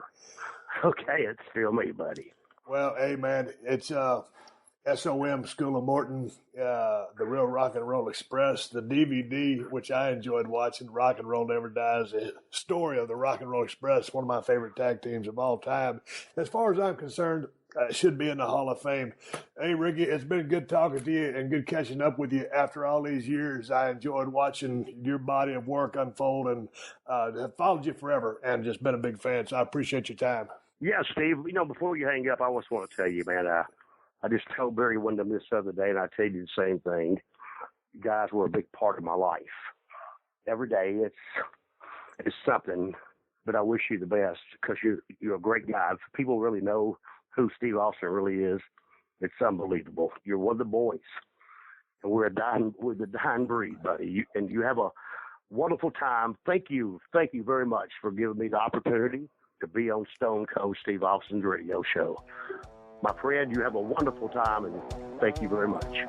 Okay, it's still me, buddy. Well, hey, man, it's SOM School of Morton, the Real Rock and Roll Express, the DVD, which I enjoyed watching, Rock and Roll Never Dies, the story of the Rock and Roll Express, one of my favorite tag teams of all time. As far as I'm concerned, it should be in the Hall of Fame. Hey, Ricky, it's been good talking to you and good catching up with you after all these years. I enjoyed watching your body of work unfold and have followed you forever and just been a big fan, so I appreciate your time. Yeah, Steve, before you hang up, I just want to tell you, man, I just told Barry Windham this other day, and I tell you the same thing. You guys were a big part of my life. Every day it's something, but I wish you the best because you're a great guy. If people really know who Steve Austin really is, it's unbelievable. You're one of the boys, and we're the dying breed, buddy. And you have a wonderful time. Thank you very much for giving me the opportunity to be on Stone Cold Steve Austin's radio show. My friend, you have a wonderful time, and thank you very much.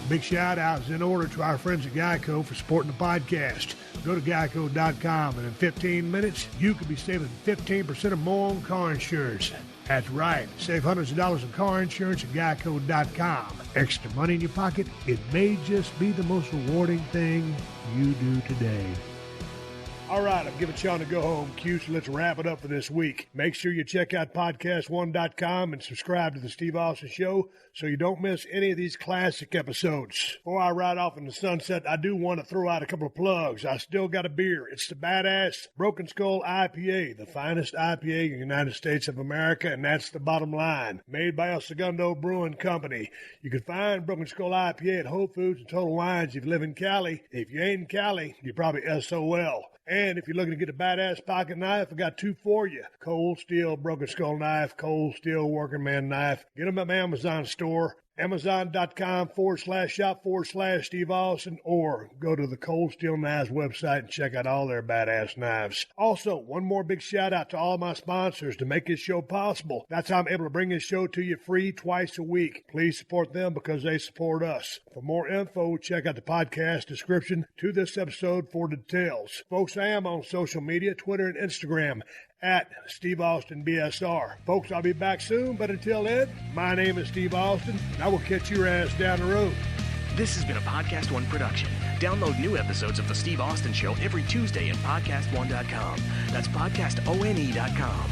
Big shout-outs in order to our friends at Geico for supporting the podcast. Go to geico.com, and in 15 minutes, you could be saving 15% or more on car insurance. That's right. Save hundreds of dollars on car insurance at geico.com. Extra money in your pocket? It may just be the most rewarding thing you do today. All right, I'm giving Sean a go-home cue, so let's wrap it up for this week. Make sure you check out PodcastOne.com and subscribe to The Steve Austin Show so you don't miss any of these classic episodes. Before I ride off in the sunset, I do want to throw out a couple of plugs. I still got a beer. It's the Badass Broken Skull IPA, the finest IPA in the United States of America, and that's the bottom line. Made by El Segundo Brewing Company. You can find Broken Skull IPA at Whole Foods and Total Wines if you live in Cali. If you ain't in Cali, you're probably SOL. And if you're looking to get a badass pocket knife, I got two for you. Cold Steel Broken Skull Knife, Cold Steel Working Man Knife. Get them at my Amazon store. Amazon.com/shop/Steve Austin, or go to the Cold Steel Knives website and check out all their badass knives. Also, one more big shout out to all my sponsors to make this show possible. That's how I'm able to bring this show to you free twice a week. Please support them because they support us. For more info, check out the podcast description to this episode for details. Folks, I am on social media, Twitter and Instagram, at Steve Austin BSR. Folks, I'll be back soon, but until then, my name is Steve Austin, and I will catch your ass down the road. This has been a Podcast One production. Download new episodes of The Steve Austin Show every Tuesday at PodcastOne.com. That's PodcastOne.com.